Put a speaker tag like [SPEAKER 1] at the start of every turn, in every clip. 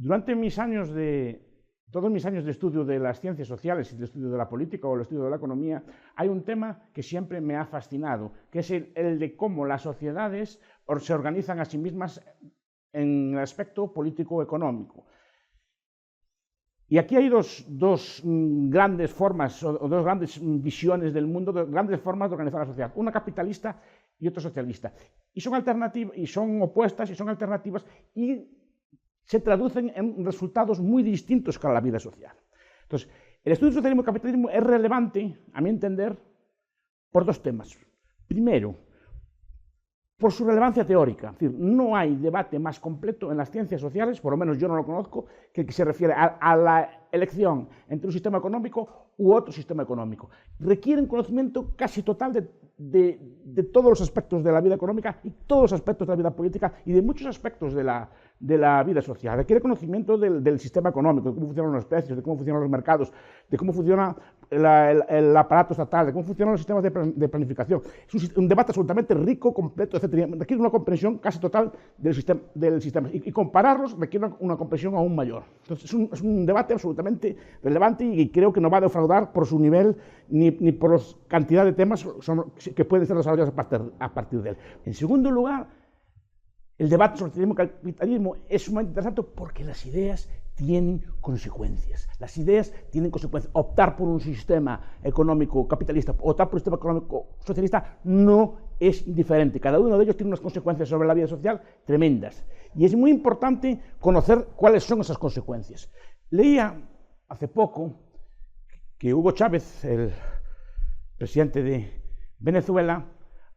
[SPEAKER 1] Durante todos mis años de estudio de las ciencias sociales y de estudio de la política o el estudio de la economía, hay un tema que siempre me ha fascinado, que es el de cómo las sociedades se organizan a sí mismas en el aspecto político-económico. Y aquí hay dos grandes formas, o dos grandes visiones del mundo, dos grandes formas de organizar la sociedad, una capitalista y otra socialista. Y son alternativas, y son opuestas, y son alternativas, y se traducen en resultados muy distintos para la vida social. Entonces, el estudio del socialismo y capitalismo es relevante, a mi entender, por dos temas. Primero, por su relevancia teórica. Es decir, no hay debate más completo en las ciencias sociales, por lo menos yo no lo conozco, que el que se refiere a la elección entre un sistema económico u otro sistema económico. Requiere un conocimiento casi total de todos los aspectos de la vida económica y todos los aspectos de la vida política y de muchos aspectos de la vida social. Requiere conocimiento del sistema económico, de cómo funcionan los precios, de cómo funcionan los mercados, de cómo funciona el aparato estatal, de cómo funcionan los sistemas de planificación. Es un debate absolutamente rico, completo, etc. Requiere una comprensión casi total del sistema. Y compararlos requiere una comprensión aún mayor. Entonces, es un debate absolutamente relevante y creo que no va a defraudar por su nivel ni por la cantidad de temas que pueden ser desarrollados a partir de él. En segundo lugar, el debate sobre el socialismo y el capitalismo es sumamente interesante porque las ideas tienen consecuencias. Las ideas tienen consecuencias. Optar por un sistema económico capitalista, optar por un sistema económico socialista no es indiferente. Cada uno de ellos tiene unas consecuencias sobre la vida social tremendas. Y es muy importante conocer cuáles son esas consecuencias. Leía hace poco que Hugo Chávez, el presidente de Venezuela,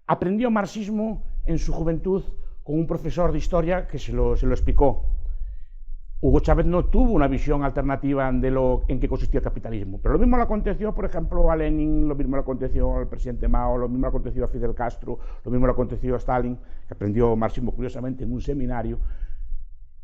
[SPEAKER 1] aprendió marxismo en su juventud con un profesor de historia que se lo explicó. Hugo Chávez no tuvo una visión alternativa en qué consistía el capitalismo, pero lo mismo le aconteció, por ejemplo, a Lenin, lo mismo le aconteció al presidente Mao, lo mismo le aconteció a Fidel Castro, lo mismo le aconteció a Stalin, que aprendió marxismo curiosamente en un seminario.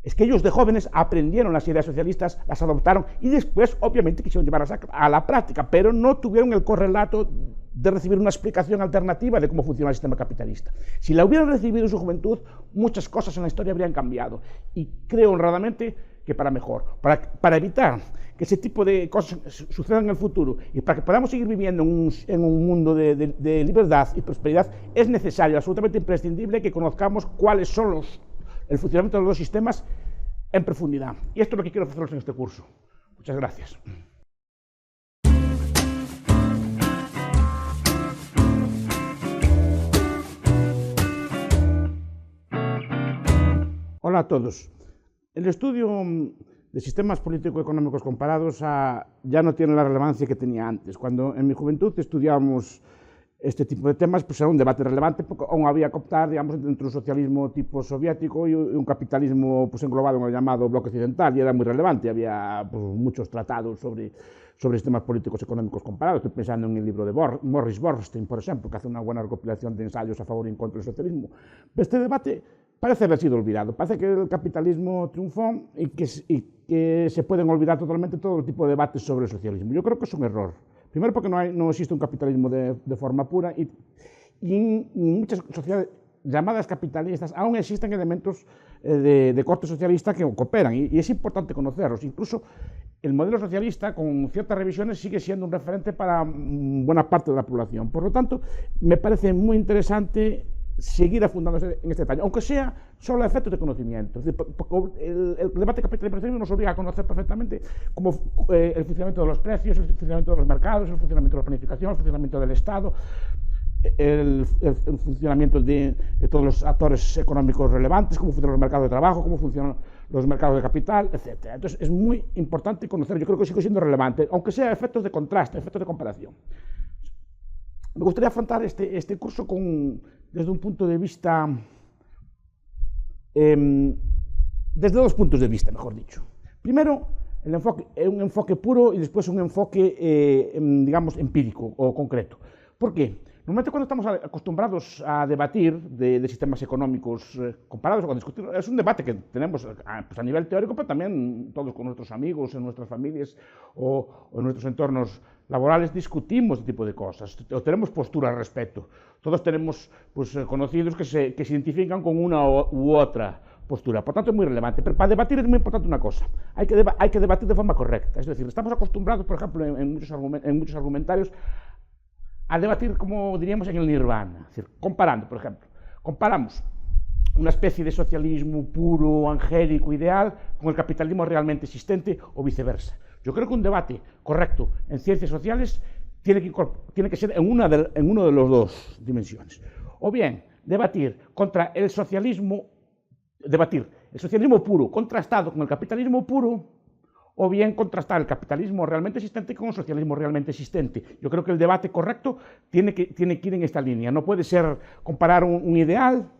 [SPEAKER 1] Es que ellos de jóvenes aprendieron las ideas socialistas, las adoptaron y después, obviamente, quisieron llevarlas a la práctica, pero no tuvieron el correlato de recibir una explicación alternativa de cómo funciona el sistema capitalista. Si la hubieran recibido en su juventud, muchas cosas en la historia habrían cambiado. Y creo honradamente que para mejor. Para evitar que ese tipo de cosas sucedan en el futuro y para que podamos seguir viviendo en un mundo de libertad y prosperidad, es necesario, absolutamente imprescindible, que conozcamos cuáles son el funcionamiento de los dos sistemas en profundidad. Y esto es lo que quiero ofreceros en este curso. Muchas gracias. Hola a todos. El estudio de sistemas político-económicos comparados ya no tiene la relevancia que tenía antes. Cuando en mi juventud estudiábamos este tipo de temas, pues era un debate relevante porque aún había que optar, digamos, entre un socialismo tipo soviético y un capitalismo pues, englobado en el llamado bloque occidental, y era muy relevante. Había pues, muchos tratados sobre sistemas políticos económicos comparados. Estoy pensando en el libro de Morris Bernstein, por ejemplo, que hace una buena recopilación de ensayos a favor y en contra del socialismo. Pero este debate parece haber sido olvidado. Parece que el capitalismo triunfó y que se pueden olvidar totalmente todo tipo de debates sobre el socialismo. Yo creo que es un error. Primero porque no existe un capitalismo de forma pura y en muchas sociedades llamadas capitalistas aún existen elementos de corte socialista que cooperan y es importante conocerlos. Incluso el modelo socialista, con ciertas revisiones, sigue siendo un referente para buena parte de la población. Por lo tanto, me parece muy interesante seguir afundándose en este detalle, aunque sea solo a efectos de conocimiento. Es decir, el debate capitalismo nos obliga a conocer perfectamente cómo el funcionamiento de los precios, el funcionamiento de los mercados, el funcionamiento de la planificación, el funcionamiento del Estado, el funcionamiento de todos los actores económicos relevantes, cómo funcionan los mercados de trabajo, cómo funcionan los mercados de capital, etc. Entonces es muy importante conocer, yo creo que sigue siendo relevante, aunque sea a efectos de contraste, a efectos de comparación. Me gustaría afrontar este curso desde un punto de vista, desde dos puntos de vista, mejor dicho. Primero, un enfoque puro y después un enfoque, digamos, empírico o concreto. ¿Por qué? Normalmente cuando estamos acostumbrados a debatir de sistemas económicos comparados o a discutir, es un debate que tenemos pues a nivel teórico, pero también todos con nuestros amigos, en nuestras familias o en nuestros entornos laborales discutimos este tipo de cosas, o tenemos postura al respecto. Todos tenemos pues, conocidos que se identifican con una u otra postura. Por tanto, es muy relevante. Pero para debatir es muy importante una cosa. Hay que debatir de forma correcta. Es decir, estamos acostumbrados, por ejemplo, en muchos argumentarios, a debatir, como diríamos, en el nirvana. Es decir, comparando, por ejemplo. Comparamos una especie de socialismo puro, angélico, ideal, con el capitalismo realmente existente o viceversa. Yo creo que un debate correcto en ciencias sociales tiene que ser en una de las dos dimensiones. O bien, debatir el socialismo puro contrastado con el capitalismo puro, o bien contrastar el capitalismo realmente existente con el socialismo realmente existente. Yo creo que el debate correcto tiene que ir en esta línea. No puede ser comparar un ideal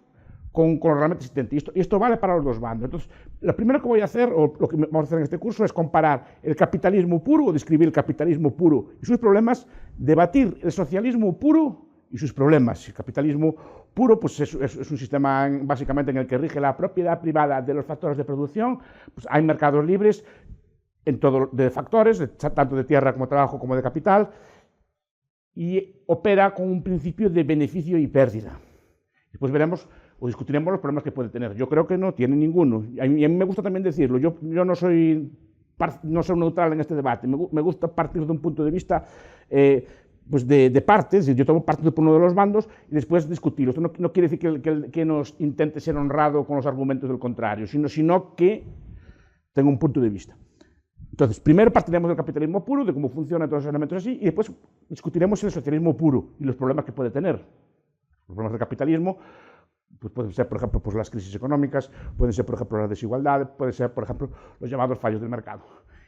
[SPEAKER 1] con lo realmente existente. Y esto vale para los dos bandos. Entonces, lo primero que voy a hacer, o lo que vamos a hacer en este curso, es comparar el capitalismo puro, o describir el capitalismo puro y sus problemas, debatir el socialismo puro y sus problemas. El capitalismo puro pues es un sistema básicamente en el que rige la propiedad privada de los factores de producción. Pues hay mercados libres de factores, tanto de tierra como trabajo como de capital, y opera con un principio de beneficio y pérdida. Después veremos o discutiremos los problemas que puede tener. Yo creo que no tiene ninguno. Y a mí me gusta también decirlo. Yo no soy neutral en este debate. Me gusta partir de un punto de vista pues de partes. Yo tomo partido por uno de los bandos y después discutirlo. Esto no quiere decir que nos intente ser honrado con los argumentos del contrario, sino que tengo un punto de vista. Entonces, primero partiremos del capitalismo puro, de cómo funcionan todos esos elementos así, y después discutiremos el socialismo puro y los problemas que puede tener. Los problemas del capitalismo pues pueden ser, por ejemplo, pues las crisis económicas, pueden ser, por ejemplo, las desigualdades, pueden ser, por ejemplo, los llamados fallos del mercado.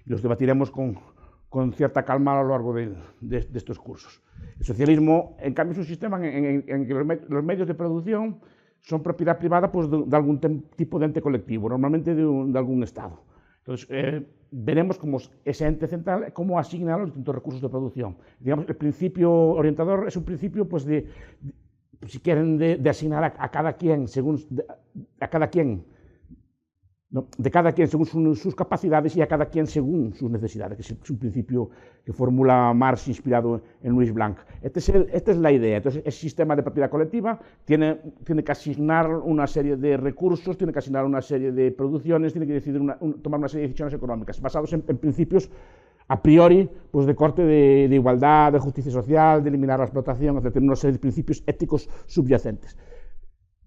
[SPEAKER 1] Y los debatiremos con cierta calma a lo largo de estos cursos. El socialismo, en cambio, es un sistema en que los medios de producción son propiedad privada pues, de algún tipo de ente colectivo, normalmente de algún Estado. Entonces, veremos cómo ese ente central, cómo asigna los distintos recursos de producción. Digamos, el principio orientador es un principio, pues, si quieren, de asignar a cada quien según sus capacidades y a cada quien según sus necesidades, que es un principio que formula Marx inspirado en Louis Blanc. Esta es la idea. Entonces, el sistema de propiedad colectiva tiene que asignar una serie de recursos, tiene que asignar una serie de producciones, tiene que tomar una serie de decisiones económicas basados en principios a priori, pues de corte de igualdad, de justicia social, de eliminar la explotación, etc., una serie de principios éticos subyacentes.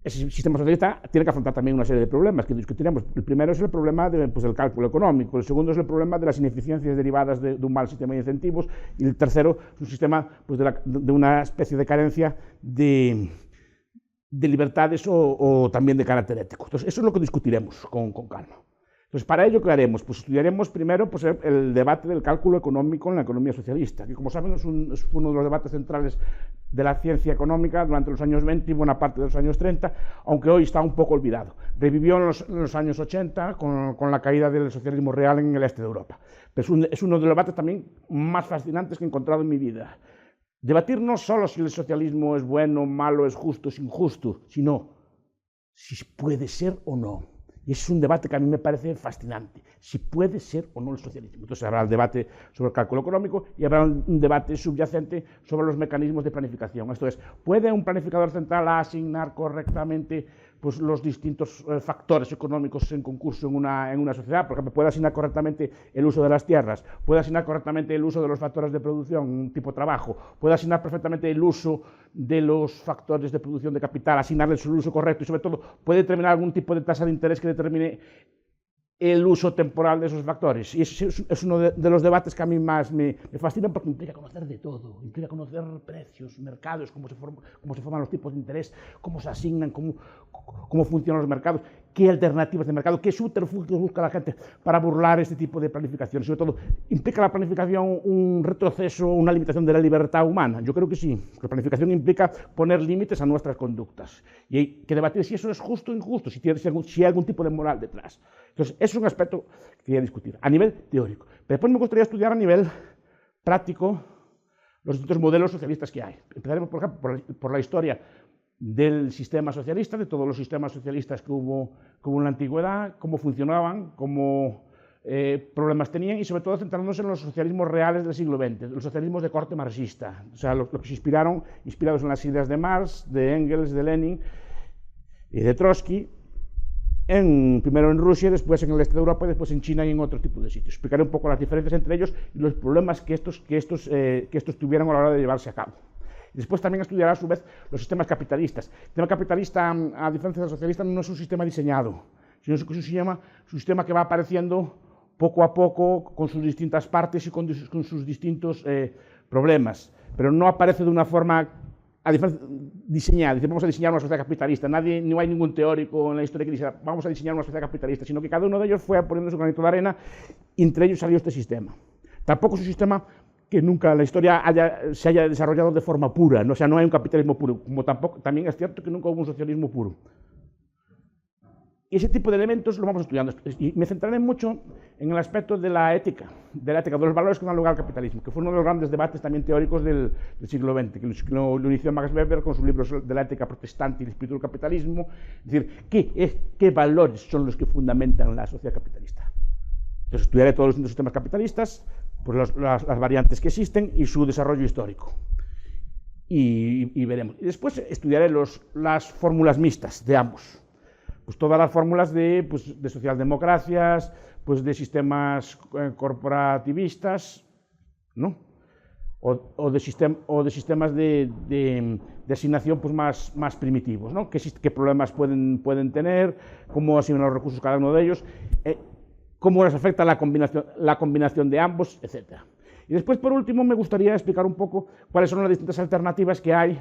[SPEAKER 1] Ese sistema socialista tiene que afrontar también una serie de problemas que discutiremos. El primero es el problema del cálculo económico, el segundo es el problema de las ineficiencias derivadas de un mal sistema de incentivos, y el tercero es un sistema pues, de una especie de carencia de libertades o también de carácter ético. Entonces, eso es lo que discutiremos con calma. Entonces, para ello, ¿qué haremos? Pues estudiaremos primero pues, el debate del cálculo económico en la economía socialista, que como saben es uno de los debates centrales de la ciencia económica durante los años 20 y buena parte de los años 30, aunque hoy está un poco olvidado. Revivió en los años 80 con la caída del socialismo real en el este de Europa. Pero es uno de los debates también más fascinantes que he encontrado en mi vida. Debatir no solo si el socialismo es bueno, malo, es justo, es injusto, sino si puede ser o no. Y ese es un debate que a mí me parece fascinante, si puede ser o no el socialismo. Entonces habrá el debate sobre el cálculo económico y habrá un debate subyacente sobre los mecanismos de planificación. Esto es, ¿puede un planificador central asignar correctamente pues, los distintos factores económicos en concurso en una sociedad? Por ejemplo, ¿puede asignar correctamente el uso de las tierras? ¿Puede asignar correctamente el uso de los factores de producción, tipo trabajo? ¿Puede asignar perfectamente el uso de los factores de producción de capital, asignarles el uso correcto y, sobre todo, puede determinar algún tipo de tasa de interés que determine el uso temporal de esos factores? Y ese es uno de los debates que a mí más me fascinan, porque implica conocer de todo, implica conocer precios, mercados, cómo se forman los tipos de interés, cómo se asignan, cómo funcionan los mercados, qué alternativas de mercado, qué subterfugios busca la gente para burlar este tipo de planificación. Sobre todo, ¿implica la planificación un retroceso, una limitación de la libertad humana? Yo creo que sí. La planificación implica poner límites a nuestras conductas. Y hay que debatir si eso es justo o injusto, si hay algún tipo de moral detrás. Entonces, eso es un aspecto que quería discutir a nivel teórico. Pero después me gustaría estudiar a nivel práctico los distintos modelos socialistas que hay. Empezaremos, por ejemplo, por la historia del sistema socialista, de todos los sistemas socialistas que hubo en la antigüedad, cómo funcionaban, cómo problemas tenían, y sobre todo centrándonos en los socialismos reales del siglo XX, los socialismos de corte marxista, o sea, los que se inspirados en las ideas de Marx, de Engels, de Lenin y de Trotsky, primero en Rusia, después en el este de Europa, después en China y en otro tipo de sitios. Explicaré un poco las diferencias entre ellos y los problemas que estos tuvieron a la hora de llevarse a cabo. Después también estudiará a su vez los sistemas capitalistas. El sistema capitalista, a diferencia del socialista, no es un sistema diseñado, sino que es un sistema que va apareciendo poco a poco con sus distintas partes y con sus distintos problemas, pero no aparece de una forma diseñada. Dice, vamos a diseñar una sociedad capitalista. No hay ningún teórico en la historia que dice, vamos a diseñar una sociedad capitalista, sino que cada uno de ellos fue poniendo su granito de arena y entre ellos salió este sistema. Tampoco es un sistema que nunca en la historia se haya desarrollado de forma pura, ¿no? O sea, no hay un capitalismo puro, como también es cierto que nunca hubo un socialismo puro. Y ese tipo de elementos lo vamos estudiando. Y me centraré mucho en el aspecto de la ética, de los valores que dan lugar al capitalismo, que fue uno de los grandes debates también teóricos del siglo XX, que lo inició Max Weber con sus libros de la ética protestante y el espíritu del capitalismo. Es decir, ¿qué valores son los que fundamentan la sociedad capitalista? Entonces estudiaré todos los sistemas capitalistas, pues las variantes que existen y su desarrollo histórico. Y veremos. Y después estudiaré las fórmulas mixtas de ambos. Pues todas las fórmulas de socialdemocracias, pues de sistemas corporativistas, ¿no? O de sistemas de asignación pues más primitivos, ¿no? ¿Qué problemas pueden tener? ¿Cómo asignan los recursos cada uno de ellos? ¿Cómo les afecta la combinación de ambos? Etcétera. Y después, por último, me gustaría explicar un poco cuáles son las distintas alternativas que hay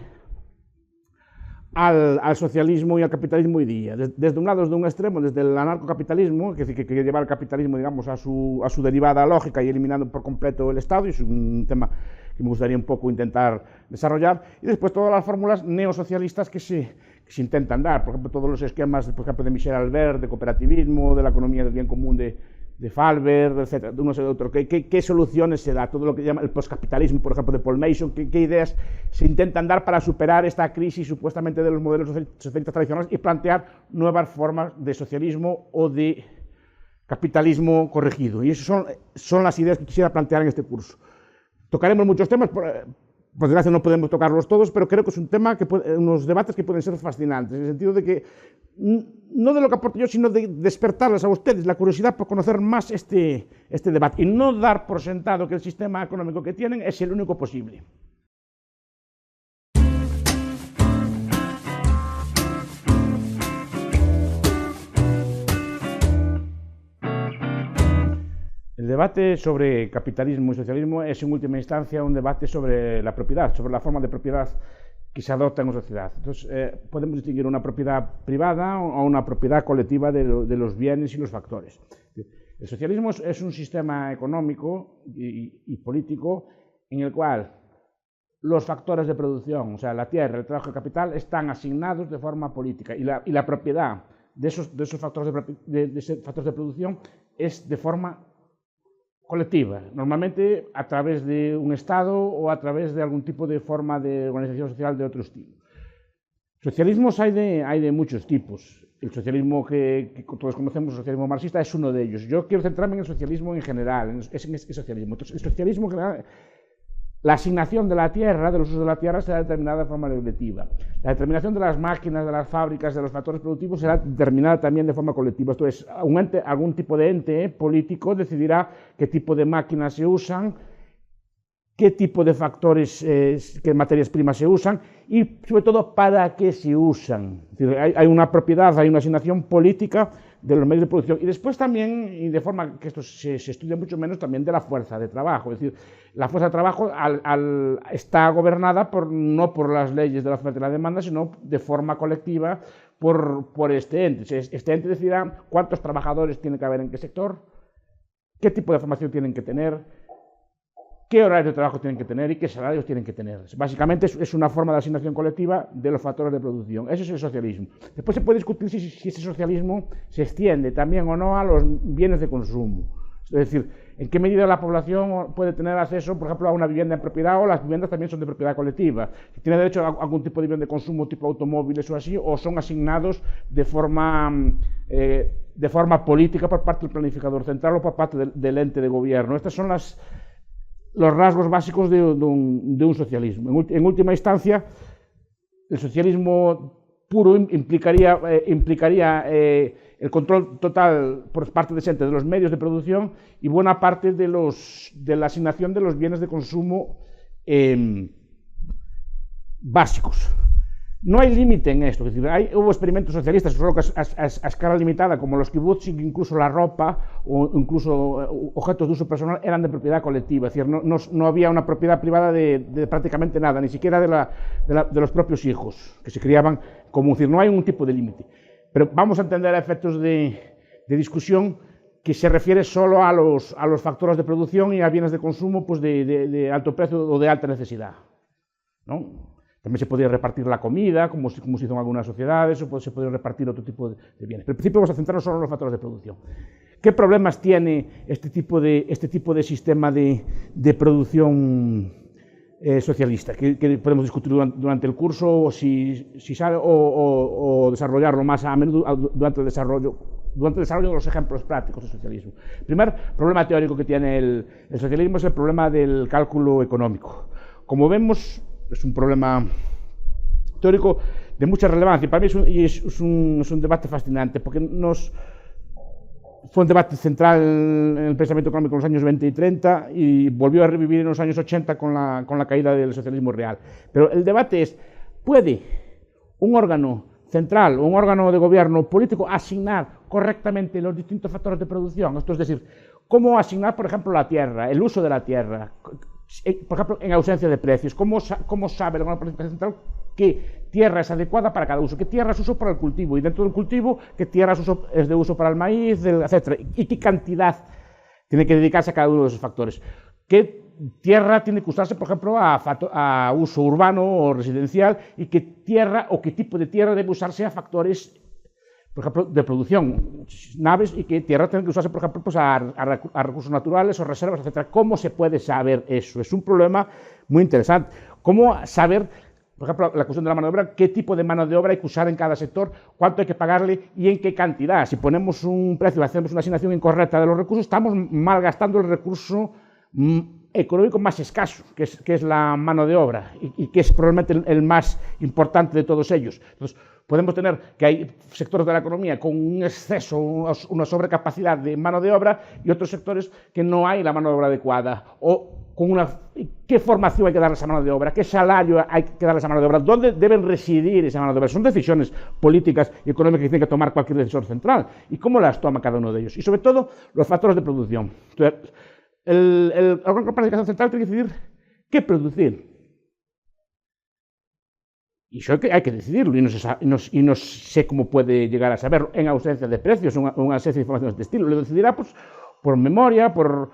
[SPEAKER 1] al socialismo y al capitalismo hoy día. Desde un lado, desde un extremo, desde el anarcocapitalismo, que lleva el capitalismo, digamos, a su derivada lógica y eliminando por completo el Estado, y es un tema que me gustaría un poco intentar desarrollar, y después todas las fórmulas neosocialistas que se intentan dar, por ejemplo, todos los esquemas, por ejemplo, de Michel Albert, de cooperativismo, de la economía del bien común de Falber, etcétera, de unos y de otros. ¿Qué soluciones se da? Todo lo que llama el postcapitalismo, por ejemplo, de Paul Mason, ¿qué ideas se intentan dar para superar esta crisis supuestamente de los modelos socialistas tradicionales y plantear nuevas formas de socialismo o de capitalismo corregido? Y esas son las ideas que quisiera plantear en este curso. Tocaremos muchos temas, por desgracia no podemos tocarlos todos, pero creo que es un tema, unos debates que pueden ser fascinantes, en el sentido de que, no de lo que aporto yo, sino de despertarles a ustedes la curiosidad por conocer más este debate y no dar por sentado que el sistema económico que tienen es el único posible. El debate sobre capitalismo y socialismo es en última instancia un debate sobre la propiedad, sobre la forma de propiedad que se adopta en una sociedad. Entonces, podemos distinguir una propiedad privada o una propiedad colectiva de los bienes y los factores. El socialismo es un sistema económico y político en el cual los factores de producción, o sea, la tierra, el trabajo y el capital, están asignados de forma política y la propiedad de esos factores de producción es de forma colectiva, normalmente a través de un Estado o a través de algún tipo de forma de organización social de otro estilo. Socialismos hay de muchos tipos. El socialismo que todos conocemos, el socialismo marxista, es uno de ellos. Yo quiero centrarme en el socialismo en general, en ese socialismo. Entonces, el socialismo en general, la asignación de la tierra, de los usos de la tierra, será determinada de forma colectiva. La determinación de las máquinas, de las fábricas, de los factores productivos será determinada también de forma colectiva. Entonces, algún tipo de ente político decidirá qué tipo de máquinas se usan, qué tipo de factores, qué materias primas se usan y, sobre todo, para qué se usan. Es decir, hay una propiedad, hay una asignación política de los medios de producción. Y después también, y de forma que esto se estudia mucho menos, también de la fuerza de trabajo. Es decir, la fuerza de trabajo está gobernada no por las leyes de la oferta y la demanda, sino de forma colectiva por este ente. Este ente decidirá cuántos trabajadores tiene que haber en qué sector, qué tipo de formación tienen que tener, qué horarios de trabajo tienen que tener y qué salarios tienen que tener. Básicamente es una forma de asignación colectiva de los factores de producción. Eso es el socialismo. Después se puede discutir si ese socialismo se extiende también o no a los bienes de consumo. Es decir, en qué medida la población puede tener acceso, por ejemplo, a una vivienda en propiedad, o las viviendas también son de propiedad colectiva. Si tiene derecho a algún tipo de bien de consumo, tipo automóviles o así, o son asignados de forma política por parte del planificador central o por parte del ente de gobierno. Estos son los rasgos básicos de un socialismo. En última instancia, el socialismo puro implicaría el control total por parte de xente de los medios de producción y buena parte de la asignación de los bienes de consumo básicos. No hay límite en esto, es decir, hubo experimentos socialistas solo a escala limitada, como los kibbutz, incluso la ropa o incluso objetos de uso personal eran de propiedad colectiva, es decir, no había una propiedad privada de prácticamente nada, ni siquiera de los propios hijos, que se criaban como, es decir, no hay un tipo de límite. Pero vamos a entender a efectos de discusión que se refiere solo a los factores de producción y a bienes de consumo pues de alto precio o de alta necesidad, ¿no? También se podría repartir la comida, como se hizo en algunas sociedades, o se podría repartir otro tipo de bienes. Pero en principio vamos a centrarnos solo en los factores de producción. ¿Qué problemas tiene este tipo de sistema de producción socialista? Que podemos discutir durante el curso, o si sale, o desarrollarlo más a menudo durante el desarrollo de los ejemplos prácticos del socialismo. El primer problema teórico que tiene el socialismo es el problema del cálculo económico. Como vemos, es un problema teórico de mucha relevancia. Para mí es un debate fascinante, porque fue un debate central en el pensamiento económico en los años 20 y 30 y volvió a revivir en los años 80 con la caída del socialismo real. Pero el debate es, ¿puede un órgano central o un órgano de gobierno político asignar correctamente los distintos factores de producción? Esto es decir, ¿cómo asignar, por ejemplo, la tierra, el uso de la tierra? Por ejemplo, en ausencia de precios, ¿cómo sabe la política central qué tierra es adecuada para cada uso? ¿Qué tierra es uso para el cultivo? Y dentro del cultivo, ¿qué tierra es de uso para el maíz, etcétera? ¿Y qué cantidad tiene que dedicarse a cada uno de esos factores? ¿Qué tierra tiene que usarse, por ejemplo, a uso urbano o residencial? ¿Y qué tierra o qué tipo de tierra debe usarse a factores, por ejemplo, de producción, naves, y qué tierra tiene que usarse, por ejemplo, pues a recursos naturales o reservas, etcétera? ¿Cómo se puede saber eso? Es un problema muy interesante. ¿Cómo saber, por ejemplo, la cuestión de la mano de obra, qué tipo de mano de obra hay que usar en cada sector, cuánto hay que pagarle y en qué cantidad? Si ponemos un precio, hacemos una asignación incorrecta de los recursos, estamos malgastando el recurso económico más escaso, que es la mano de obra, y que es probablemente el más importante de todos ellos. Entonces, podemos tener que hay sectores de la economía con un exceso, una sobrecapacidad de mano de obra, y otros sectores que no hay la mano de obra adecuada, o ¿qué formación hay que darle a esa mano de obra? ¿Qué salario hay que darle a esa mano de obra? ¿Dónde deben residir esa mano de obra? Son decisiones políticas y económicas que tiene que tomar cualquier decisor central. ¿Y cómo las toma cada uno de ellos? Y sobre todo, los factores de producción. Entonces, el órgano de planificación central tiene que decidir qué producir. Y eso hay que decidirlo, y no sé cómo puede llegar a saberlo en ausencia de precios, una serie de informaciones de estilo. Lo decidirá pues, por memoria, por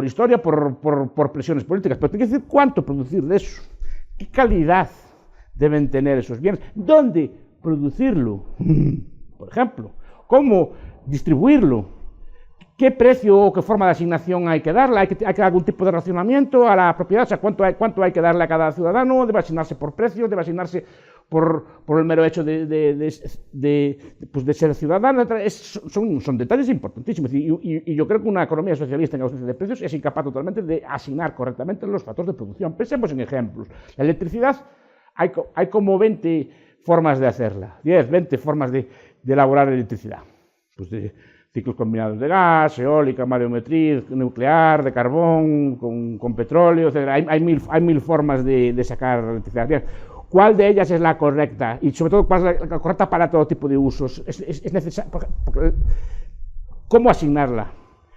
[SPEAKER 1] historia, por presiones políticas, pero tiene que decir cuánto producir de eso, qué calidad deben tener esos bienes, dónde producirlo, por ejemplo, cómo distribuirlo, qué precio o qué forma de asignación hay que darle, hay que dar algún tipo de racionamiento a la propiedad, o sea, cuánto hay que darle a cada ciudadano, debe asignarse por precios, debe asignarse por el mero hecho de ser ciudadano, son detalles importantísimos, y yo creo que una economía socialista en ausencia de precios es incapaz totalmente de asignar correctamente los factores de producción. Pensemos en ejemplos. La electricidad, hay como 20 formas de hacerla, 10, 20 formas de elaborar electricidad, pues ciclos combinados de gas, eólica, mareomotriz, nuclear, de carbón, con petróleo, etc. Hay mil formas de sacar electricidad. Bien, ¿cuál de ellas es la correcta? Y sobre todo, ¿cuál es la correcta para todo tipo de usos? Es necesario, ¿cómo asignarla?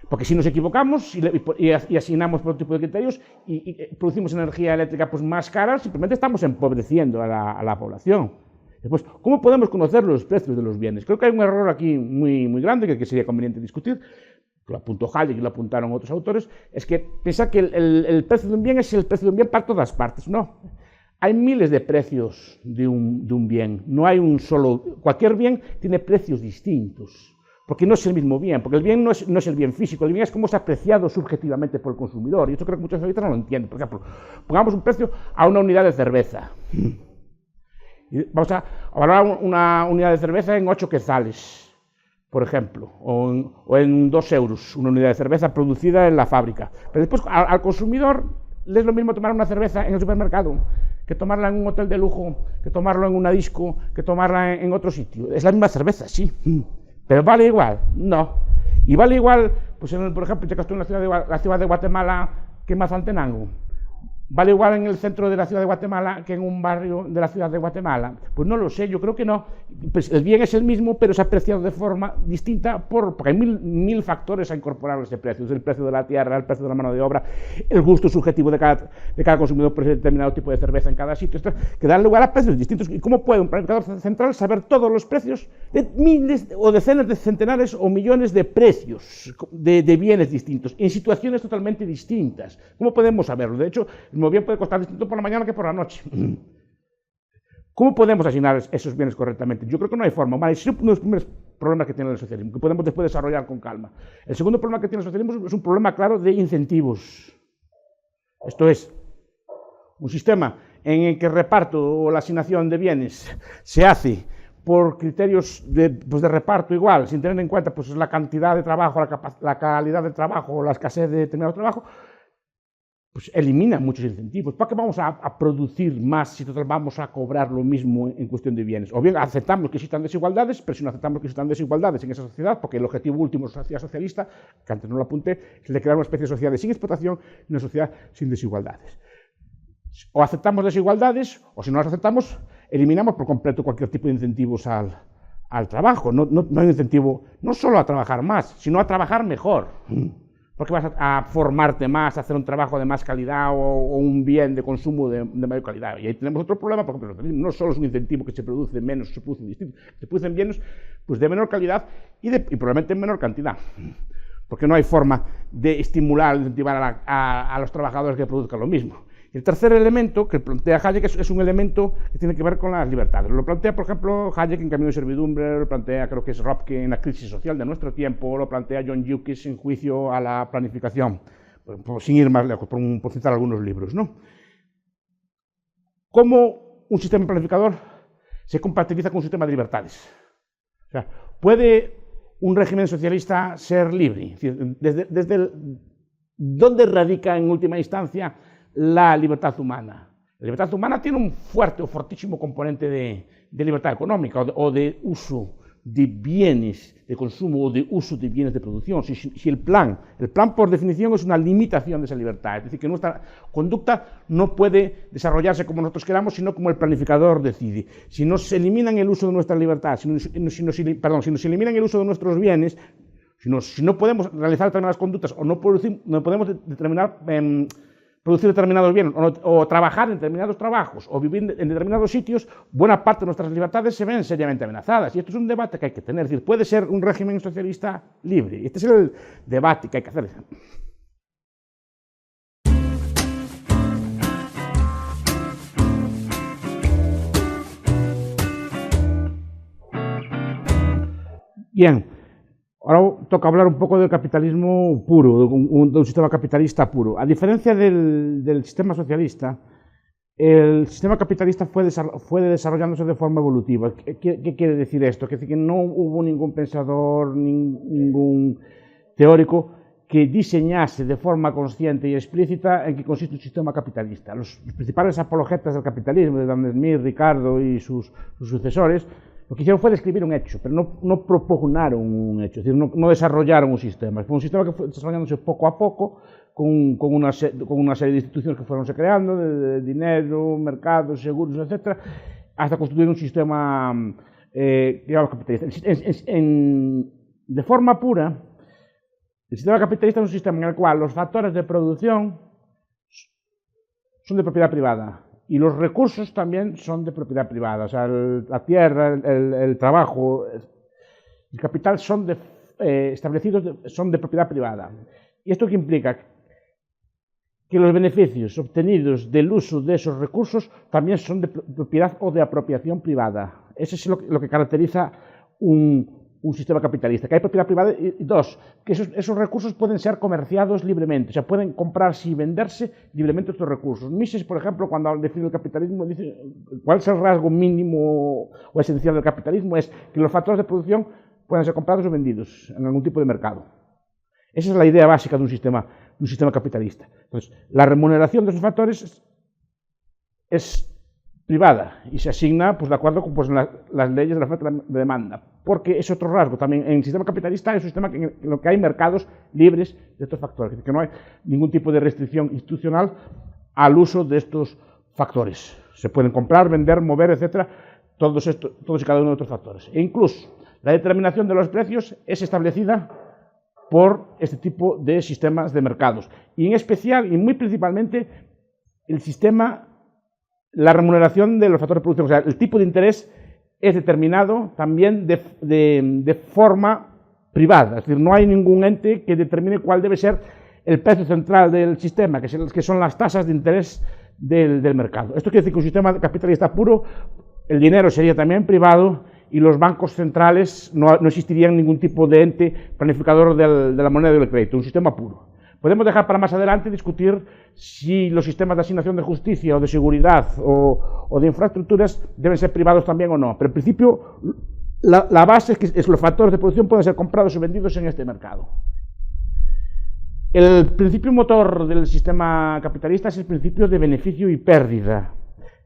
[SPEAKER 1] Porque si nos equivocamos y asignamos por otro tipo de criterios y producimos energía eléctrica pues, más cara, simplemente estamos empobreciendo a la población. Después, ¿cómo podemos conocer los precios de los bienes? Creo que hay un error aquí muy, muy grande que sería conveniente discutir, que lo apuntó Hayek y lo apuntaron otros autores, es que pensar que el precio de un bien es el precio de un bien para todas partes. No, hay miles de precios de un bien, no hay un solo, cualquier bien tiene precios distintos, porque no es el mismo bien, porque el bien no es el bien físico, el bien es como es apreciado subjetivamente por el consumidor, y esto creo que muchos analistas no lo entienden. Por ejemplo, pongamos un precio a una unidad de cerveza. Vamos a valorar una unidad de cerveza en 8 quetzales, por ejemplo, o en 2 euros, una unidad de cerveza producida en la fábrica. Pero después al consumidor le es lo mismo tomar una cerveza en el supermercado que tomarla en un hotel de lujo, que tomarlo en una disco, que tomarla en otro sitio. Es la misma cerveza, sí, pero ¿vale igual? No. Y vale igual, pues por ejemplo, ya que estoy en la ciudad de Guatemala, que en Mazantenango. ¿Vale igual en el centro de la ciudad de Guatemala que en un barrio de la ciudad de Guatemala? Pues no lo sé, yo creo que no. Pues el bien es el mismo, pero es apreciado de forma distinta porque hay mil factores a incorporar a ese precio. Es el precio de la tierra, el precio de la mano de obra, el gusto subjetivo de cada consumidor por ese determinado tipo de cerveza en cada sitio, que dan lugar a precios distintos. ¿Y cómo puede un planificador central saber todos los precios de miles o decenas de centenares o millones de precios de bienes distintos, en situaciones totalmente distintas? ¿Cómo podemos saberlo? De hecho, el bien puede costar distinto por la mañana que por la noche. ¿Cómo podemos asignar esos bienes correctamente? Yo creo que no hay forma. Vale, es uno de los primeros problemas que tiene el socialismo, que podemos después desarrollar con calma. El segundo problema que tiene el socialismo es un problema claro de incentivos. Esto es, un sistema en el que el reparto o la asignación de bienes se hace por criterios de reparto igual, sin tener en cuenta pues, la cantidad de trabajo, la calidad del trabajo o la escasez de determinado trabajo, pues elimina muchos incentivos. ¿Para qué vamos a producir más si total vamos a cobrar lo mismo en cuestión de bienes? O bien aceptamos que existan desigualdades, pero si no aceptamos que existan desigualdades en esa sociedad, porque el objetivo último de la sociedad socialista, que antes no lo apunté, es el de crear una especie de sociedad sin explotación y una sociedad sin desigualdades. O aceptamos desigualdades, o si no las aceptamos, eliminamos por completo cualquier tipo de incentivos al trabajo. No hay incentivo no solo a trabajar más, sino a trabajar mejor. Porque vas a formarte más, a hacer un trabajo de más calidad o un bien de consumo de mayor calidad. Y ahí tenemos otro problema, por ejemplo, no solo es un incentivo que se produce menos, se produce distinto, se producen bienes pues de menor calidad y probablemente en menor cantidad. Porque no hay forma de estimular, incentivar a los trabajadores que produzcan lo mismo. El tercer elemento que plantea Hayek es un elemento que tiene que ver con las libertades. Lo plantea, por ejemplo, Hayek en Camino de Servidumbre, lo plantea, creo que es Röpke en La crisis social de nuestro tiempo, lo plantea John Dewey en Juicio a la planificación, sin ir más lejos, por citar algunos libros, ¿no? ¿Cómo un sistema planificador se compatibiliza con un sistema de libertades? O sea, ¿puede un régimen socialista ser libre? Es decir, ¿dónde radica en última instancia la libertad humana? La libertad humana tiene un fuerte o fortísimo componente de libertad económica o de uso de bienes de consumo o de uso de bienes de producción. Si el plan por definición es una limitación de esa libertad, es decir, que nuestra conducta no puede desarrollarse como nosotros queramos, sino como el planificador decide. Si nos eliminan el uso de nuestra libertad, si nos eliminan el uso de nuestros bienes, si no podemos realizar determinadas conductas o no podemos producir determinados bienes o trabajar en determinados trabajos o vivir en determinados sitios, buena parte de nuestras libertades se ven seriamente amenazadas. Y esto es un debate que hay que tener. Es decir, ¿puede ser un régimen socialista libre? Este es el debate que hay que hacer. Bien. Ahora toca hablar un poco del capitalismo puro, de un sistema capitalista puro. A diferencia del sistema socialista, el sistema capitalista fue desarrollándose de forma evolutiva. ¿Qué quiere decir esto? Quiere decir que no hubo ningún pensador, ningún teórico que diseñase de forma consciente y explícita en qué consiste un sistema capitalista. Los principales apologetas del capitalismo, de Adam Smith, Ricardo y sus sucesores, lo que hicieron fue describir un hecho, pero no propugnaron un hecho, es decir, no desarrollaron un sistema. Fue un sistema que fue desarrollándose poco a poco, con una serie de instituciones que fueron creando, de dinero, mercados, seguros, etc., hasta constituir un sistema, digamos, capitalista. De forma pura, el sistema capitalista es un sistema en el cual los factores de producción son de propiedad privada. Y los recursos también son de propiedad privada, o sea, la tierra, el trabajo, el capital son son de propiedad privada. ¿Y esto qué implica? Que los beneficios obtenidos del uso de esos recursos también son de propiedad o de apropiación privada. Eso es lo que caracteriza un sistema capitalista, que hay propiedad privada, y dos, que esos recursos pueden ser comerciados libremente, o sea, pueden comprarse y venderse libremente estos recursos. Mises, por ejemplo, cuando define el capitalismo, dice cuál es el rasgo mínimo o esencial del capitalismo, es que los factores de producción pueden ser comprados o vendidos en algún tipo de mercado. Esa es la idea básica de un sistema capitalista. Entonces, la remuneración de esos factores es privada y se asigna pues, de acuerdo con pues, las leyes de la oferta y la demanda, porque es otro rasgo también. En el sistema capitalista es un sistema en lo que hay mercados libres de estos factores, que no hay ningún tipo de restricción institucional al uso de estos factores. Se pueden comprar, vender, mover, etcétera, todos y cada uno de estos factores. E incluso la determinación de los precios es establecida por este tipo de sistemas de mercados. Y en especial, y muy principalmente, el sistema, la remuneración de los factores de producción, o sea, el tipo de interés es determinado también de forma privada. Es decir, no hay ningún ente que determine cuál debe ser el precio central del sistema, que son las tasas de interés del mercado. Esto quiere decir que un sistema capitalista puro, el dinero sería también privado y los bancos centrales no existirían ningún tipo de ente planificador de la moneda y del crédito, un sistema puro. Podemos dejar para más adelante discutir si los sistemas de asignación de justicia o de seguridad o de infraestructuras deben ser privados también o no, pero en principio la base es que los factores de producción pueden ser comprados y vendidos en este mercado. El principio motor del sistema capitalista es el principio de beneficio y pérdida,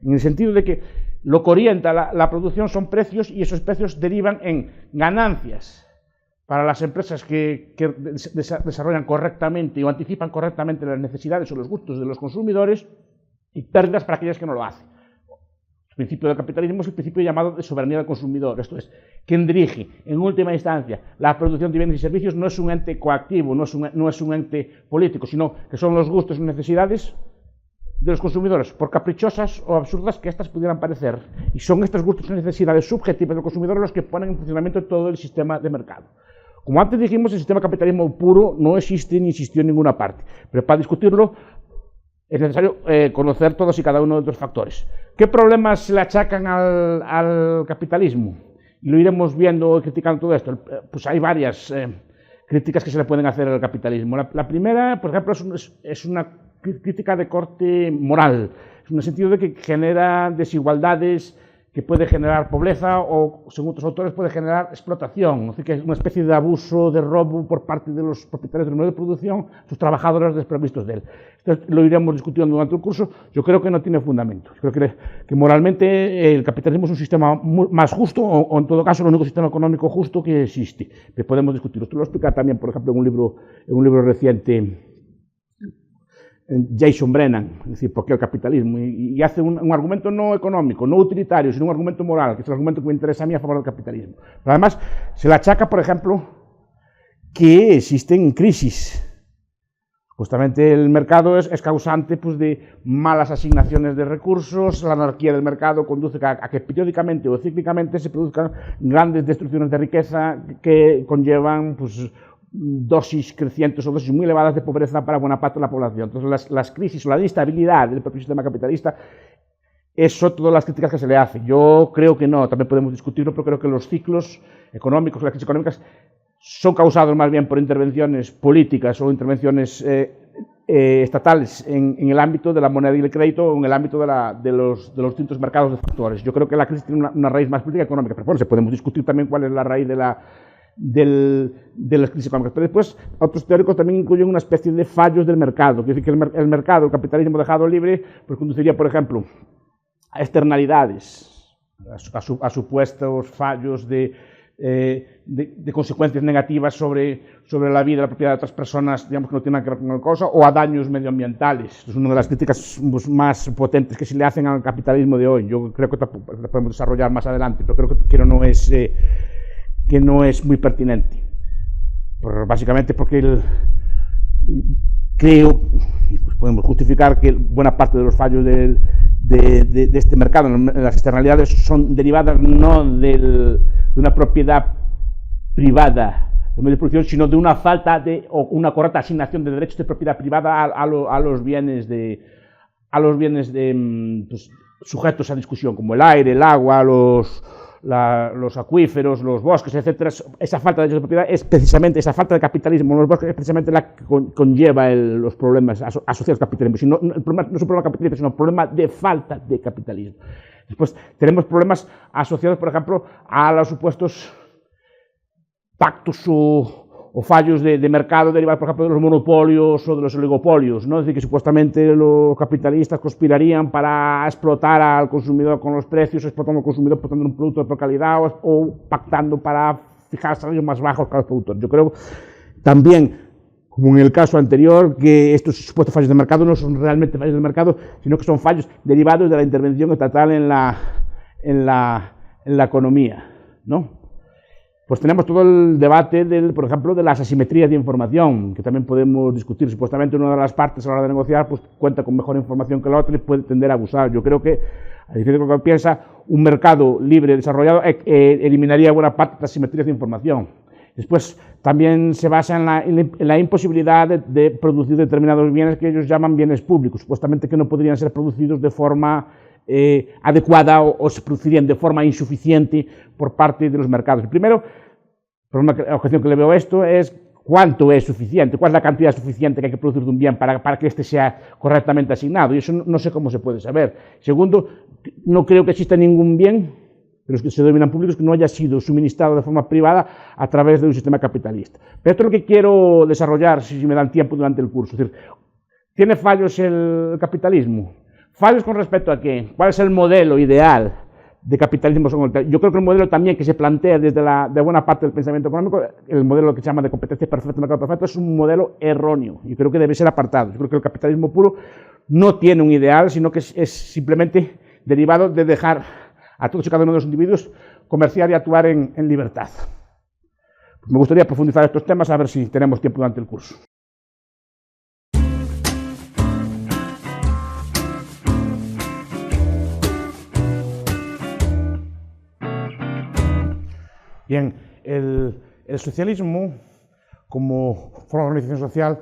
[SPEAKER 1] en el sentido de que lo que orienta la producción son precios y esos precios derivan en ganancias para las empresas que desarrollan correctamente o anticipan correctamente las necesidades o los gustos de los consumidores y pérdidas para aquellas que no lo hacen. El principio del capitalismo es el principio llamado de soberanía del consumidor, esto es, quien dirige en última instancia la producción de bienes y servicios no es un ente coactivo, no es un ente político, sino que son los gustos y necesidades de los consumidores, por caprichosas o absurdas que éstas pudieran parecer, y son estos gustos y necesidades subjetivas del consumidor los que ponen en funcionamiento todo el sistema de mercado. Como antes dijimos, el sistema capitalismo puro no existe ni existió en ninguna parte, pero para discutirlo es necesario conocer todos y cada uno de estos factores. ¿Qué problemas se le achacan al capitalismo? Y lo iremos viendo y criticando todo esto. Pues hay varias críticas que se le pueden hacer al capitalismo. La primera, por ejemplo, es una crítica de corte moral, en el sentido de que genera desigualdades, que puede generar pobreza o, según otros autores, puede generar explotación, es decir, que es una especie de abuso, de robo por parte de los propietarios del medio de producción, sus trabajadores desprovistos de él. Esto lo iremos discutiendo durante el curso. Yo creo que no tiene fundamento. Yo creo que moralmente el capitalismo es un sistema más justo o en todo caso el único sistema económico justo que existe. Que podemos discutir. Esto lo explica también, por ejemplo, en un libro reciente, Jason Brennan, es decir, ¿por qué el capitalismo? Y hace un argumento no económico, no utilitario, sino un argumento moral, que es el argumento que me interesa a mí a favor del capitalismo. Pero además, se le achaca, por ejemplo, que existen crisis. Justamente el mercado es causante pues, de malas asignaciones de recursos, la anarquía del mercado conduce a que periódicamente o cíclicamente se produzcan grandes destrucciones de riqueza que conllevan pues, dosis crecientes o dosis muy elevadas de pobreza para buena parte de la población. Entonces, las crisis o la instabilidad del propio sistema capitalista, eso todas las críticas que se le hace. Yo creo que no, también podemos discutirlo, pero creo que los ciclos económicos, las crisis económicas, son causados más bien por intervenciones políticas o intervenciones estatales en el ámbito de la moneda y el crédito o en el ámbito de los distintos mercados de factores. Yo creo que la crisis tiene una raíz más política y económica, pero bueno, podemos discutir también cuál es la raíz de las crisis económicas. Pero después, otros teóricos también incluyen una especie de fallos del mercado, es decir, que el mercado, el capitalismo dejado libre, pues conduciría, por ejemplo, a externalidades, a supuestos fallos de consecuencias negativas sobre la vida y la propiedad de otras personas, digamos que no tienen que ver con la cosa, o a daños medioambientales. Es una de las críticas más potentes que se le hacen al capitalismo de hoy. Yo creo que la podemos desarrollar más adelante, pero creo que no es muy pertinente. Básicamente porque creo, pues podemos justificar que buena parte de los fallos de este mercado, las externalidades, son derivadas no de una propiedad privada de medio de producción, sino de una falta o una correcta asignación de derechos de propiedad privada a los bienes pues, sujetos a discusión, como el aire, el agua, los acuíferos, los bosques, etcétera. Esa falta de derechos de propiedad es precisamente, esa falta de capitalismo en los bosques es precisamente la que conlleva los problemas asociados al capitalismo. El problema no es un problema capitalista, sino un problema de falta de capitalismo. Después tenemos problemas asociados, por ejemplo, a los supuestos pactos o o fallos de mercado derivados, por ejemplo, de los monopolios o de los oligopolios, ¿no? Es decir, que supuestamente los capitalistas conspirarían para explotar al consumidor con los precios, explotando al consumidor por tener un producto de peor calidad o pactando para fijar salarios más bajos para los productores. Yo creo también, como en el caso anterior, que estos supuestos fallos de mercado no son realmente fallos de mercado, sino que son fallos derivados de la intervención estatal en la economía, ¿no? Pues tenemos todo el debate, por ejemplo, de las asimetrías de información, que también podemos discutir. Supuestamente una de las partes a la hora de negociar pues, cuenta con mejor información que la otra y puede tender a abusar. Yo creo que, a diferencia de lo que piensa, un mercado libre desarrollado eliminaría buena parte de las asimetrías de información. Después, también se basa en la imposibilidad de producir determinados bienes que ellos llaman bienes públicos, supuestamente que no podrían ser producidos de forma adecuada o se producirían de forma insuficiente por parte de los mercados. El primero, la objeción que le veo a esto es cuánto es suficiente, cuál es la cantidad suficiente que hay que producir de un bien para que éste sea correctamente asignado, y eso no sé cómo se puede saber. Segundo, no creo que exista ningún bien de los que se denominan públicos que no haya sido suministrado de forma privada a través de un sistema capitalista. Pero esto es lo que quiero desarrollar, si me dan tiempo, durante el curso. Es decir, ¿tiene fallos el capitalismo? ¿Fallos con respecto a qué? ¿Cuál es el modelo ideal de capitalismo? Yo creo que el modelo también que se plantea desde de buena parte del pensamiento económico, el modelo que se llama de competencia perfecta, mercado perfecto, es un modelo erróneo. Yo creo que debe ser apartado. Yo creo que el capitalismo puro no tiene un ideal, sino que es simplemente derivado de dejar a todos y cada uno de los individuos comerciar y actuar en libertad. Me gustaría profundizar estos temas, a ver si tenemos tiempo durante el curso. Bien, el socialismo, como forma de organización social,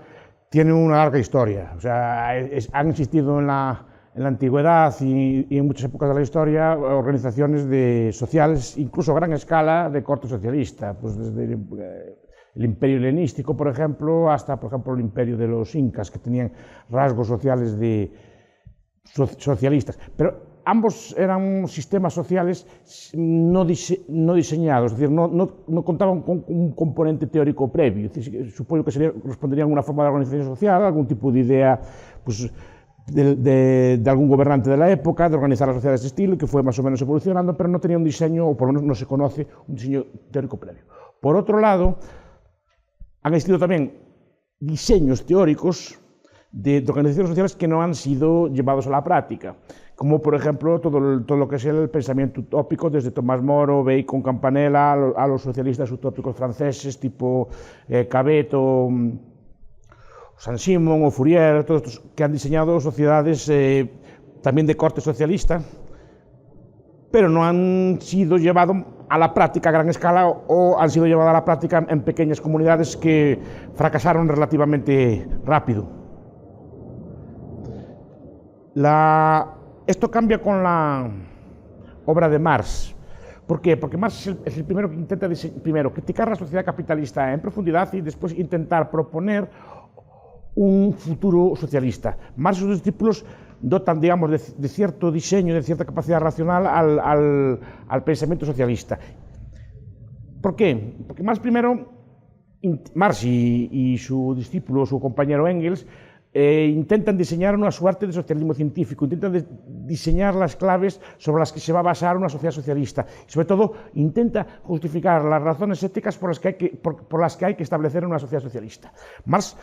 [SPEAKER 1] tiene una larga historia. O sea, han existido en la antigüedad y en muchas épocas de la historia organizaciones sociales, incluso a gran escala, de corte socialista. Pues desde el imperio helenístico, por ejemplo, hasta, por ejemplo, el imperio de los incas, que tenían rasgos sociales socialistas. Pero ambos eran sistemas sociales no diseñados, es decir, no contaban con un componente teórico previo. Es decir, supongo que responderían a una forma de organización social, algún tipo de idea pues, de algún gobernante de la época, de organizar la sociedad de ese estilo, que fue más o menos evolucionando, pero no tenía un diseño, o por lo menos no se conoce, un diseño teórico previo. Por otro lado, han existido también diseños teóricos de organizaciones sociales que no han sido llevados a la práctica, como por ejemplo todo lo que es el pensamiento utópico, desde Tomás Moro, Bacon, Campanella, a los socialistas utópicos franceses tipo Cabet o Saint-Simon o Fourier, todos estos que han diseñado sociedades también de corte socialista, pero no han sido llevados a la práctica a gran escala o han sido llevados a la práctica en pequeñas comunidades que fracasaron relativamente rápido. Esto cambia con la obra de Marx. ¿Por qué? Porque Marx es el primero que intenta criticar la sociedad capitalista en profundidad y después intentar proponer un futuro socialista. Marx y sus discípulos dotan, digamos, de cierto diseño, de cierta capacidad racional al pensamiento socialista. ¿Por qué? Porque Marx y su discípulo, su compañero Engels, intentan diseñar una suerte de socialismo científico, intentan diseñar las claves sobre las que se va a basar una sociedad socialista. Y sobre todo, intenta justificar las razones éticas por las que hay que establecer una sociedad socialista. Marx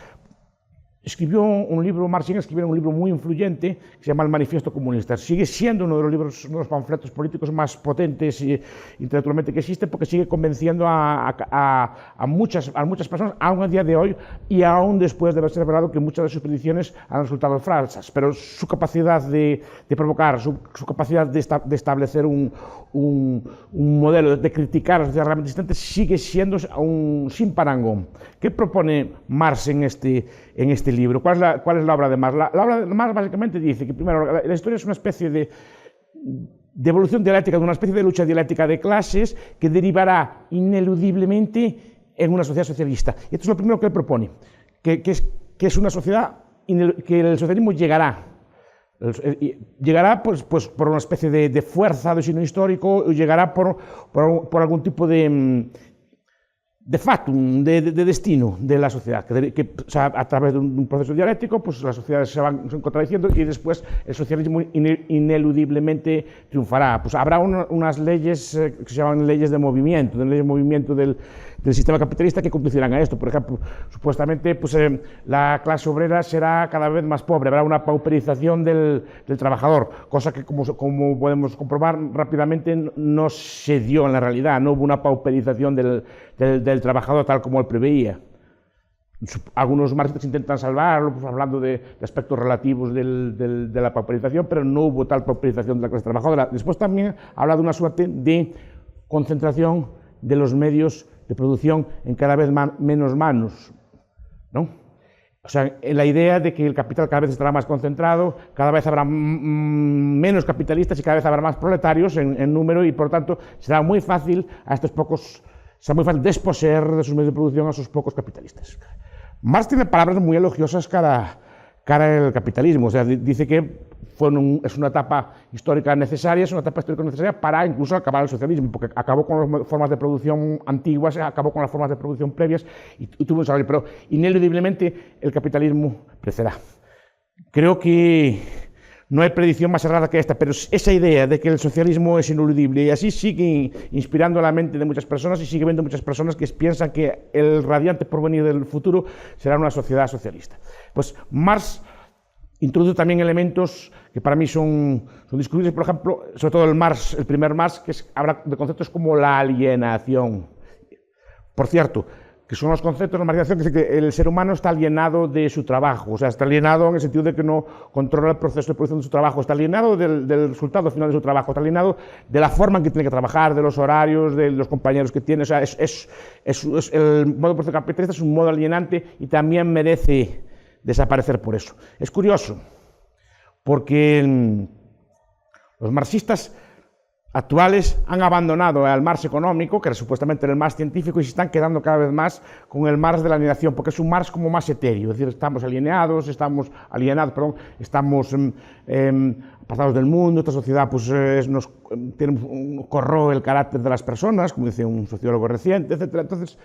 [SPEAKER 1] escribió un libro, Marx y Engels escribieron un libro muy influyente que se llama El Manifiesto Comunista. Sigue siendo uno de los libros, uno de los panfletos políticos más potentes intelectualmente que existen, porque sigue convenciendo a muchas personas, aún a día de hoy y aún después de haberse revelado que muchas de sus predicciones han resultado falsas. Pero su capacidad de provocar, su capacidad de establecer un modelo, de criticar a la sociedad realmente existente, sigue siendo sin parangón. ¿Qué propone Marx en este libro? ¿Cuál es la obra de Marx? La obra de Marx básicamente dice que, primero, la historia es una especie de evolución dialéctica, de una especie de lucha dialéctica de clases que derivará ineludiblemente en una sociedad socialista. Y esto es lo primero que él propone, que es una sociedad que el socialismo llegará pues por una especie de fuerza de signo histórico, y llegará por algún tipo de de factum, de destino de la sociedad, que o sea, a través de un proceso dialéctico, pues las sociedades se van contradiciendo y después el socialismo ineludiblemente triunfará. Pues habrá unas leyes que se llaman leyes de movimiento del sistema capitalista que conducirán a esto. Por ejemplo, supuestamente pues, la clase obrera será cada vez más pobre, habrá una pauperización del trabajador, cosa que como podemos comprobar rápidamente no se dio en la realidad, no hubo una pauperización del trabajador tal como él preveía. Algunos marxistas intentan salvarlo, pues, hablando de aspectos relativos de la pauperización, pero no hubo tal pauperización de la clase trabajadora. Después también habla de una suerte de concentración de los medios de producción en cada vez menos manos, ¿no? O sea, la idea de que el capital cada vez estará más concentrado, cada vez habrá menos capitalistas y cada vez habrá más proletarios en número y, por tanto, será muy fácil desposeer de sus medios de producción a esos pocos capitalistas. Marx tiene palabras muy elogiosas cara al capitalismo, o sea, dice que es una etapa histórica necesaria, para incluso acabar el socialismo, porque acabó con las formas de producción antiguas, acabó con las formas de producción previas y tuvo un desarrollo, pero ineludiblemente el capitalismo crecerá. Creo que no hay predicción más errada que esta, pero esa idea de que el socialismo es ineludible y así sigue inspirando la mente de muchas personas y sigue viendo muchas personas que piensan que el radiante porvenir del futuro será una sociedad socialista. Pues Marx introduce también elementos que para mí son discutibles, por ejemplo, sobre todo el primer Marx, que habla de conceptos como la alienación. Por cierto, que son los conceptos de la marxismo que dice que el ser humano está alienado de su trabajo, o sea, está alienado en el sentido de que no controla el proceso de producción de su trabajo, está alienado del resultado final de su trabajo, está alienado de la forma en que tiene que trabajar, de los horarios, de los compañeros que tiene, o sea, el modo de proceso capitalista es un modo alienante y también merece desaparecer por eso. Es curioso, porque los marxistas actuales han abandonado al Marx económico, que era supuestamente el Marx científico, y se están quedando cada vez más con el Marx de la alienación, porque es un Marx como más etéreo, es decir, estamos apartados del mundo, esta sociedad pues, corroe el carácter de las personas, como dice un sociólogo reciente, etc. Entonces,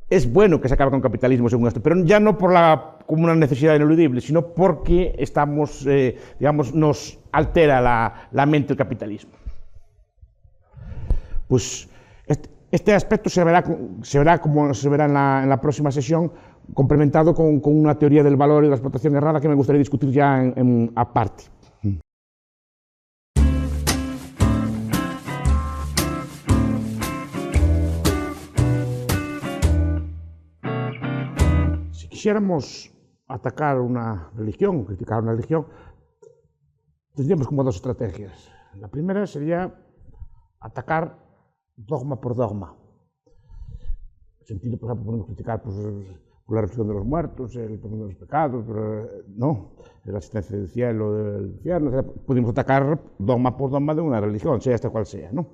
[SPEAKER 1] es bueno que se acabe con el capitalismo según esto, pero ya no como una necesidad ineludible, sino porque nos altera la mente el capitalismo. Pues este aspecto se verá como se verá en la próxima sesión, complementado con una teoría del valor y de la explotación errada que me gustaría discutir ya aparte. Si quisiéramos atacar una religión, criticar una religión, tendríamos como dos estrategias. La primera sería atacar dogma por dogma. En el sentido, por ejemplo, podemos criticar por la resurrección de los muertos, el perdón de los pecados, no, la existencia del cielo, del infierno, podemos atacar dogma por dogma de una religión, sea esta cual sea, ¿no?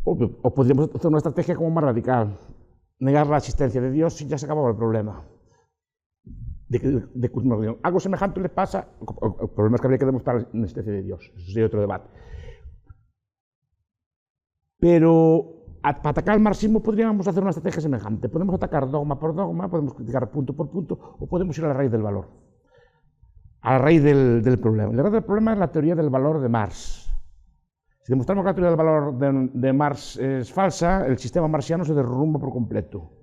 [SPEAKER 1] O podríamos hacer una estrategia como más radical, negar la existencia de Dios y ya se acababa el problema de cosmovisión. Algo semejante le pasa, el problema es que habría que demostrar la existencia de Dios, eso sería otro debate. Pero para atacar el marxismo podríamos hacer una estrategia semejante. Podemos atacar dogma por dogma, podemos criticar punto por punto, o podemos ir a la raíz del valor, a la raíz del problema. La raíz del problema es la teoría del valor de Marx. Si demostramos que la teoría del valor de Marx es falsa, el sistema marxiano se derrumba por completo.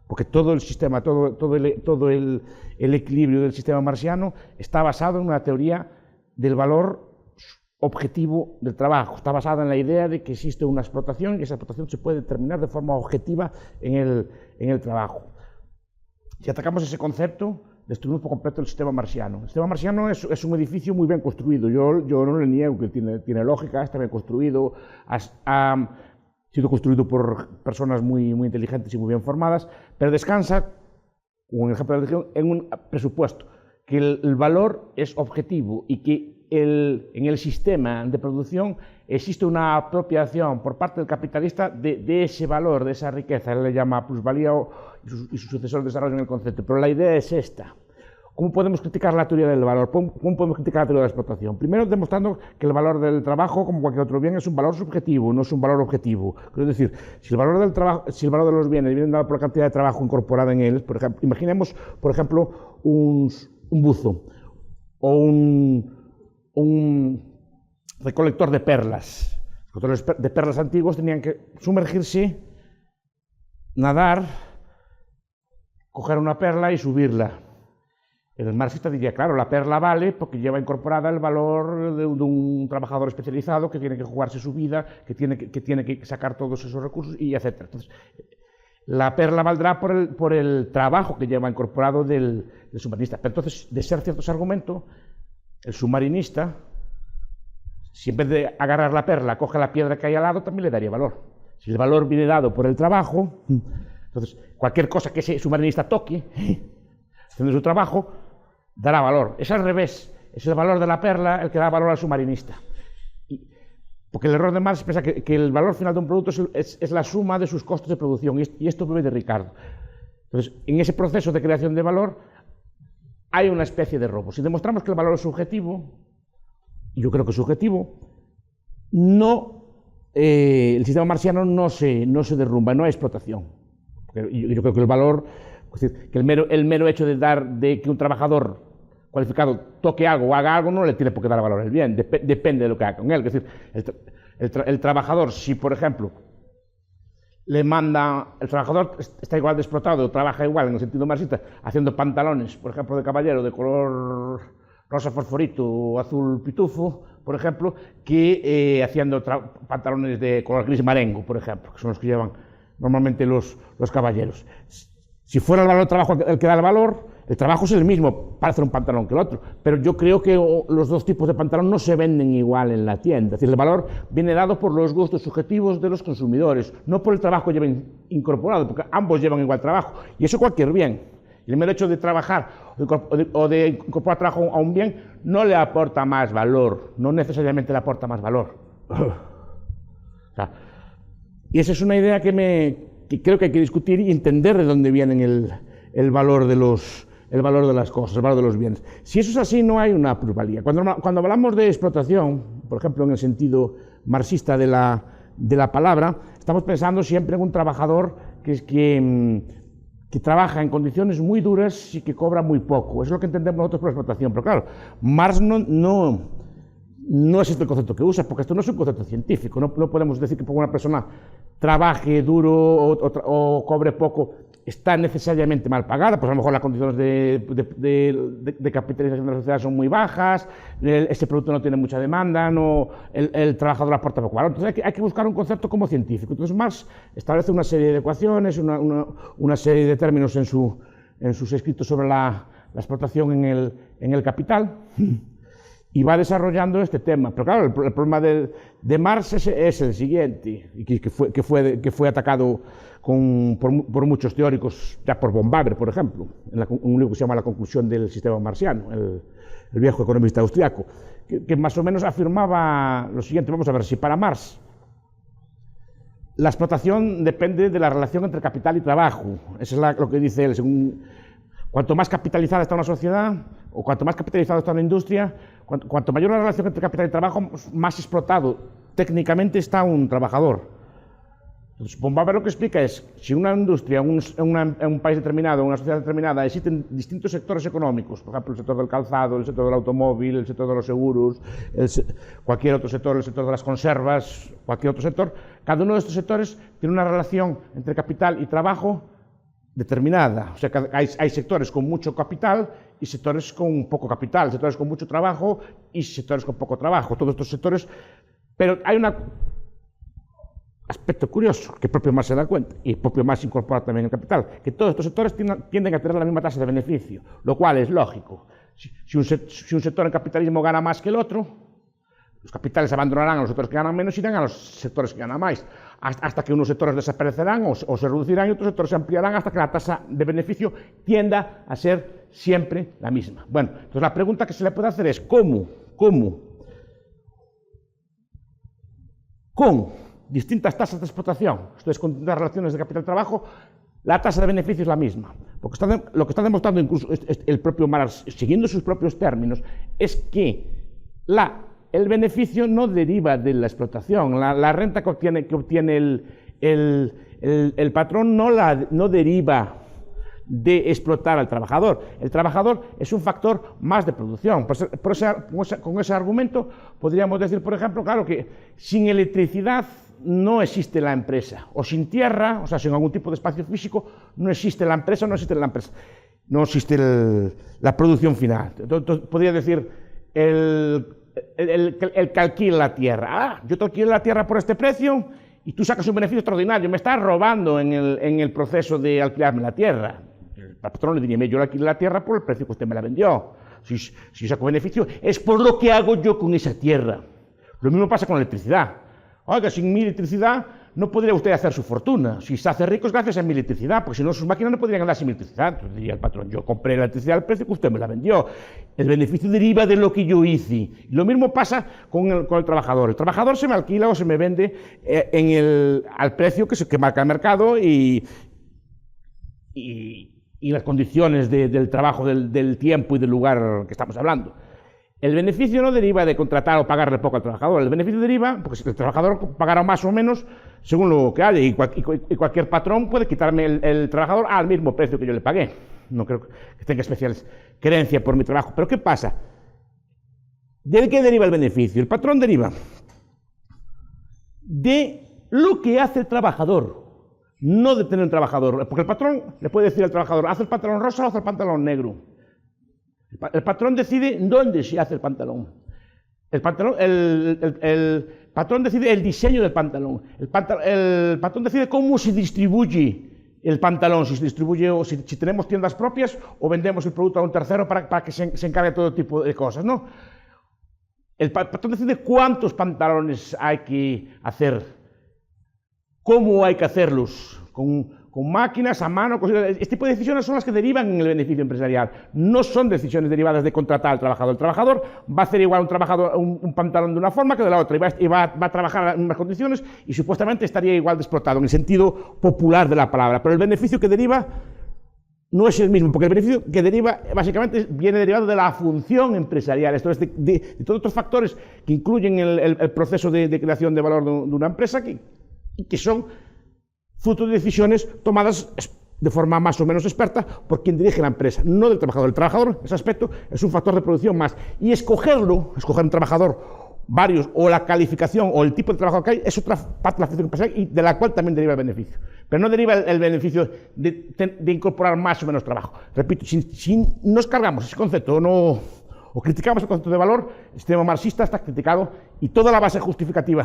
[SPEAKER 1] Porque todo el sistema, todo el equilibrio del sistema marxiano está basado en una teoría del valor objetivo del trabajo. Está basada en la idea de que existe una explotación y que esa explotación se puede determinar de forma objetiva en el trabajo. Si atacamos ese concepto, destruimos por completo el sistema marxiano. El sistema marxiano es un edificio muy bien construido. Yo no le niego que tiene lógica, está bien construido, ha sido construido por personas muy inteligentes y muy bien formadas, pero descansa, como un ejemplo de la religión, en un presupuesto, que el valor es objetivo y que en el sistema de producción existe una apropiación por parte del capitalista de ese valor, de esa riqueza. Él le llama plusvalía y su sucesor desarrolla el concepto, pero la idea es esta. ¿Cómo podemos criticar la teoría del valor? ¿Cómo podemos criticar la teoría de la explotación? Primero, demostrando que el valor del trabajo, como cualquier otro bien, es un valor subjetivo, no es un valor objetivo. Es decir, si el valor del trabajo, si el valor de los bienes viene dado por la cantidad de trabajo incorporada en él, por ejemplo, imaginemos, por ejemplo, un buzo o un recolector de perlas. Los recolectores de perlas antiguos tenían que sumergirse, nadar, coger una perla y subirla. El marxista diría, claro, la perla vale porque lleva incorporada el valor de un trabajador especializado que tiene que jugarse su vida, que tiene que sacar todos esos recursos, y etc. Entonces, la perla valdrá por el trabajo que lleva incorporado del submarinista. Pero entonces, de ser cierto ese argumento, el submarinista, si en vez de agarrar la perla, coge la piedra que hay al lado, también le daría valor. Si el valor viene dado por el trabajo, entonces cualquier cosa que ese submarinista toque, haciendo su trabajo, dará valor. Es al revés, es el valor de la perla el que da valor al submarinista. Porque el error de Marx piensa que el valor final de un producto es la suma de sus costos de producción, y esto viene de Ricardo. Entonces, en ese proceso de creación de valor hay una especie de robo. Si demostramos que el valor es subjetivo, y yo creo que es subjetivo, el sistema marxiano no se derrumba, no hay explotación. Yo creo que el valor, es decir, que el mero hecho de que un trabajador cualificado toque algo o haga algo no le tiene por qué dar valor al bien, depende de lo que haga con él. Es decir, el trabajador, si por ejemplo el trabajador está igual de explotado, trabaja igual en el sentido marxista, haciendo pantalones, por ejemplo, de caballero de color rosa fosforito o azul pitufo, por ejemplo, que haciendo pantalones de color gris marengo, por ejemplo, que son los que llevan normalmente los caballeros. Si fuera el valor del trabajo el que da el valor, el trabajo es el mismo para hacer un pantalón que el otro, pero yo creo que los dos tipos de pantalón no se venden igual en la tienda. Es decir, el valor viene dado por los gustos subjetivos de los consumidores, no por el trabajo que lleven incorporado, porque ambos llevan igual trabajo, y eso cualquier bien. El mero hecho de trabajar o de incorporar trabajo a un bien no le aporta más valor, no necesariamente le aporta más valor. O sea, y esa es una idea que creo que hay que discutir y entender de dónde viene el valor de las cosas, el valor de los bienes. Si eso es así, no hay una plusvalía. Cuando hablamos de explotación, por ejemplo, en el sentido marxista de la palabra, estamos pensando siempre en un trabajador que trabaja en condiciones muy duras y que cobra muy poco. Eso es lo que entendemos nosotros por explotación. Pero claro, Marx no es este el concepto que usa, porque esto no es un concepto científico. No podemos decir que porque una persona trabaje duro o cobre poco está necesariamente mal pagada, pues a lo mejor las condiciones de capitalización de la sociedad son muy bajas, ese producto no tiene mucha demanda, el trabajador aporta poco valor. Entonces hay que buscar un concepto como científico. Entonces Marx establece una serie de ecuaciones, una serie de términos en sus escritos sobre la explotación en el Capital, y va desarrollando este tema. Pero claro, el problema de Marx es el siguiente, y que fue atacado por muchos teóricos, ya por von Weber, por ejemplo, en un libro que se llama La conclusión del sistema marxiano, el viejo economista austriaco, que más o menos afirmaba lo siguiente. Vamos a ver, si para Marx la explotación depende de la relación entre capital y trabajo, eso es lo que dice él, cuanto más capitalizada está una sociedad, o cuanto más capitalizada está una industria, cuanto mayor la relación entre capital y trabajo, más explotado técnicamente está un trabajador. Entonces, von Weber lo que explica es, si una industria, en un país determinado, en una sociedad determinada, existen distintos sectores económicos, por ejemplo, el sector del calzado, el sector del automóvil, el sector de los seguros, cualquier otro sector, el sector de las conservas, cualquier otro sector, cada uno de estos sectores tiene una relación entre capital y trabajo determinada. O sea, que hay sectores con mucho capital y sectores con poco capital, sectores con mucho trabajo y sectores con poco trabajo. Todos estos sectores, pero hay un aspecto curioso que el propio Marx se da cuenta, y el propio Marx incorpora también el capital, que todos estos sectores tienden a tener la misma tasa de beneficio, lo cual es lógico. Si un sector en capitalismo gana más que el otro, los capitales abandonarán a los sectores que ganan menos y irán a los sectores que ganan más, hasta que unos sectores desaparecerán o se reducirán y otros sectores se ampliarán hasta que la tasa de beneficio tienda a ser siempre la misma. Bueno, entonces la pregunta que se le puede hacer es ¿cómo con distintas tasas de explotación, esto es, con distintas relaciones de capital-trabajo, la tasa de beneficio es la misma. Porque lo que está demostrando incluso el propio Marx, siguiendo sus propios términos, es que el beneficio no deriva de la explotación. La renta que obtiene el patrón no deriva de explotar al trabajador. El trabajador es un factor más de producción. Con ese argumento podríamos decir, por ejemplo, claro que sin electricidad no existe la empresa, o sin tierra, o sea, sin algún tipo de espacio físico, no existe la empresa, no existe la producción final. Entonces, podría decir el que alquila la tierra. Yo te alquilo la tierra por este precio y tú sacas un beneficio extraordinario, me estás robando en el proceso de alquilarme la tierra. El patrón le diría, yo le alquilo la tierra por el precio que usted me la vendió. Si saco beneficio, es por lo que hago yo con esa tierra. Lo mismo pasa con la electricidad. Oiga, sin mi electricidad no podría usted hacer su fortuna. Si se hace rico es gracias a mi electricidad, porque si no sus máquinas no podrían andar sin mi electricidad. Entonces diría el patrón, yo compré la electricidad al precio que usted me la vendió. El beneficio deriva de lo que yo hice. Y lo mismo pasa con el trabajador. El trabajador se me alquila o se me vende al precio que marca el mercado y las condiciones del trabajo, del tiempo y del lugar que estamos hablando. El beneficio no deriva de contratar o pagarle poco al trabajador. El beneficio deriva, porque si el trabajador pagará más o menos según lo que haya, y cualquier patrón puede quitarme el trabajador al mismo precio que yo le pagué. No creo que tenga especial creencia por mi trabajo. Pero ¿qué pasa? ¿De qué deriva el beneficio? El patrón deriva de lo que hace el trabajador, no de tener un trabajador. Porque el patrón le puede decir al trabajador, haz el pantalón rosa o haz el pantalón negro. El patrón decide dónde se hace el pantalón. El patrón decide el diseño del pantalón. El patrón decide cómo se distribuye el pantalón, si se distribuye o si tenemos tiendas propias o vendemos el producto a un tercero para que se encargue de todo tipo de cosas, ¿no? El patrón decide cuántos pantalones hay que hacer, cómo hay que hacerlos, con máquinas, a mano, este tipo de decisiones son las que derivan en el beneficio empresarial. No son decisiones derivadas de contratar al trabajador. El trabajador va a hacer igual un pantalón de una forma que de la otra y va a trabajar en unas condiciones y supuestamente estaría igual de explotado en el sentido popular de la palabra. Pero el beneficio que deriva no es el mismo, porque el beneficio que deriva básicamente viene derivado de la función empresarial, esto es de todos estos factores que incluyen el proceso de creación de valor de una empresa que son fruto de decisiones tomadas de forma más o menos experta por quien dirige la empresa, no del trabajador. El trabajador, ese aspecto, es un factor de producción más. Y escoger un trabajador, varios, o la calificación, o el tipo de trabajo que hay, es otra parte de la función empresarial y de la cual también deriva el beneficio. Pero no deriva el beneficio de incorporar más o menos trabajo. Repito, si nos cargamos ese concepto o criticamos el concepto de valor, el sistema marxista está criticado y toda la base justificativa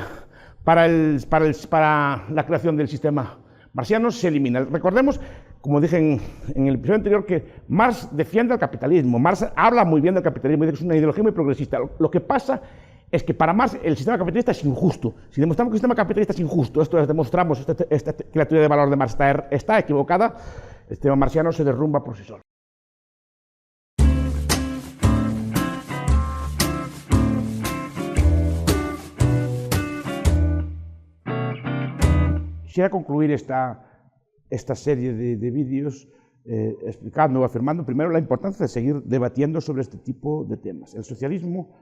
[SPEAKER 1] para la creación del sistema marxiano se elimina. Recordemos, como dije en el episodio anterior, que Marx defiende el capitalismo. Marx habla muy bien del capitalismo y dice que es una ideología muy progresista. Lo que pasa es que para Marx el sistema capitalista es injusto. Si demostramos que el sistema capitalista es injusto, esto es, demostramos que la teoría de valor de Marx está equivocada, el sistema marxiano se derrumba por sí solo. Quisiera concluir esta serie de vídeos explicando o afirmando primero la importancia de seguir debatiendo sobre este tipo de temas. El socialismo,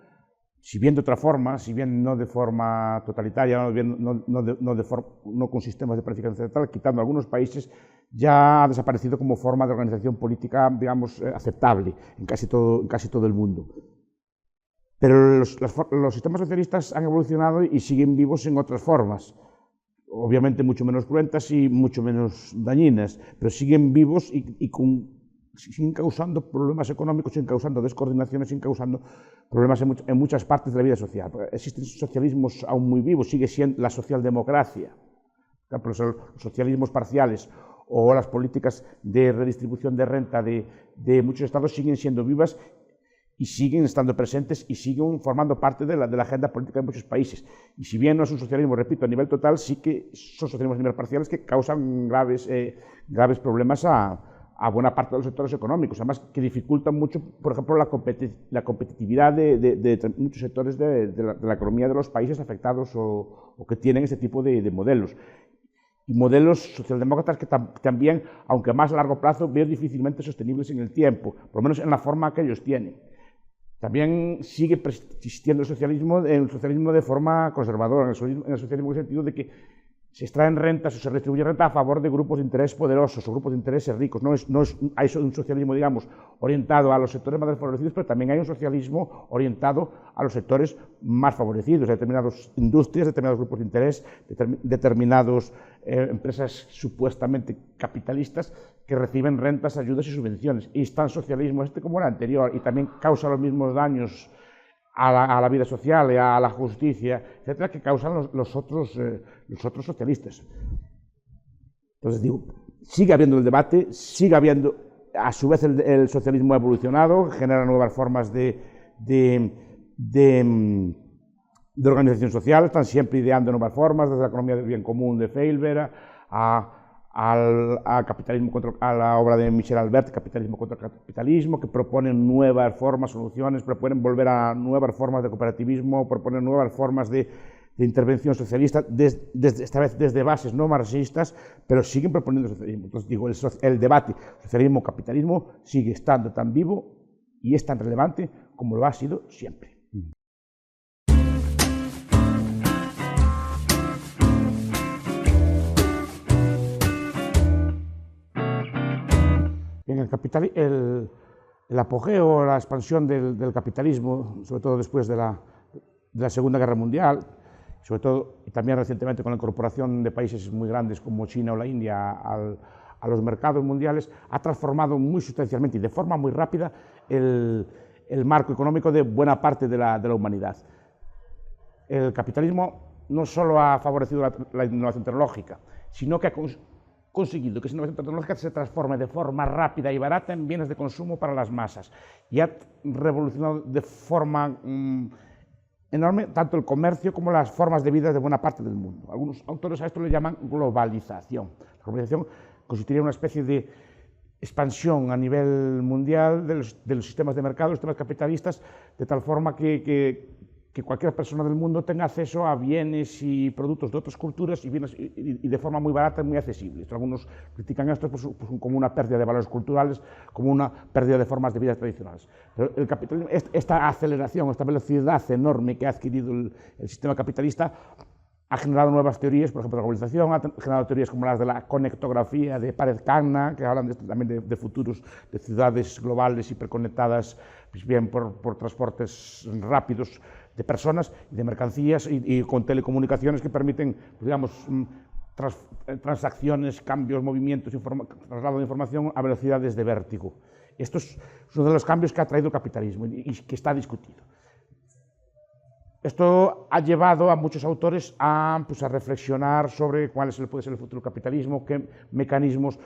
[SPEAKER 1] si bien de otra forma, si bien no de forma totalitaria, no con sistemas de planificación central, quitando algunos países, ya ha desaparecido como forma de organización política, digamos, aceptable en casi todo el mundo. Pero los sistemas socialistas han evolucionado y siguen vivos en otras formas, obviamente mucho menos cruentas y mucho menos dañinas, pero siguen vivos y siguen causando problemas económicos, siguen causando descoordinaciones, siguen causando problemas en muchas partes de la vida social. Existen socialismos aún muy vivos, sigue siendo la socialdemocracia, los socialismos parciales o las políticas de redistribución de renta de muchos estados siguen siendo vivas y siguen estando presentes y siguen formando parte de la agenda política de muchos países. Y si bien no es un socialismo, repito, a nivel total, sí que son socialismos a nivel parciales que causan graves problemas a buena parte de los sectores económicos, además que dificultan mucho, por ejemplo, la competitividad de muchos sectores de la economía de los países afectados o que tienen ese tipo de modelos. y modelos socialdemócratas que también, aunque más a largo plazo, veo difícilmente sostenibles en el tiempo, por lo menos en la forma que ellos tienen. También sigue persistiendo el socialismo de forma conservadora, en el socialismo en el sentido de que se extraen rentas o se redistribuye renta a favor de grupos de interés poderosos o grupos de intereses ricos. Hay un socialismo, digamos, orientado a los sectores más desfavorecidos, pero también hay un socialismo orientado a los sectores más favorecidos, a determinadas industrias, determinados grupos de interés, determinadas empresas supuestamente capitalistas que reciben rentas, ayudas y subvenciones. Y es tan socialismo este como el anterior, y también causa los mismos daños a la vida social y a la justicia, etcétera, que causan los otros socialistas. Entonces digo, sigue habiendo el debate, sigue habiendo, a su vez el socialismo ha evolucionado, genera nuevas formas de organización social, están siempre ideando nuevas formas, desde la economía del bien común de Feyerabend al capitalismo a la obra de Michel Albert, Capitalismo contra el capitalismo, que proponen nuevas formas, soluciones, proponen volver a nuevas formas de cooperativismo, proponen nuevas formas de intervención socialista, esta vez desde bases no marxistas, pero siguen proponiendo socialismo. Entonces digo, el debate socialismo-capitalismo sigue estando tan vivo y es tan relevante como lo ha sido siempre. En el apogeo, la expansión del capitalismo, sobre todo después de la Segunda Guerra Mundial, sobre todo y también recientemente con la incorporación de países muy grandes como China o la India a los mercados mundiales, ha transformado muy sustancialmente y de forma muy rápida el marco económico de buena parte de la humanidad. El capitalismo no solo ha favorecido la innovación tecnológica, sino que ha conseguido que esa innovación tecnológica se transforme de forma rápida y barata en bienes de consumo para las masas y ha revolucionado de forma enorme tanto el comercio como las formas de vida de buena parte del mundo. Algunos autores a esto le llaman globalización. La globalización consistiría en una especie de expansión a nivel mundial de los sistemas de mercado, los sistemas capitalistas, de tal forma que cualquier persona del mundo tenga acceso a bienes y productos de otras culturas y de forma muy barata y muy accesible. Algunos critican esto como una pérdida de valores culturales, como una pérdida de formas de vida tradicionales. Pero el capitalismo, esta aceleración, esta velocidad enorme que ha adquirido el sistema capitalista ha generado nuevas teorías, por ejemplo, la globalización, ha generado teorías como las de la conectografía de Paredes-Cagna, que hablan también de futuros de ciudades globales hiperconectadas, pues bien por transportes rápidos de personas y de mercancías y con telecomunicaciones que permiten, pues, digamos, transacciones, cambios, movimientos, traslado de información a velocidades de vértigo. Esto es uno de los cambios que ha traído el capitalismo y que está discutido. Esto ha llevado a muchos autores a reflexionar sobre cuál puede ser el futuro del capitalismo, qué mecanismos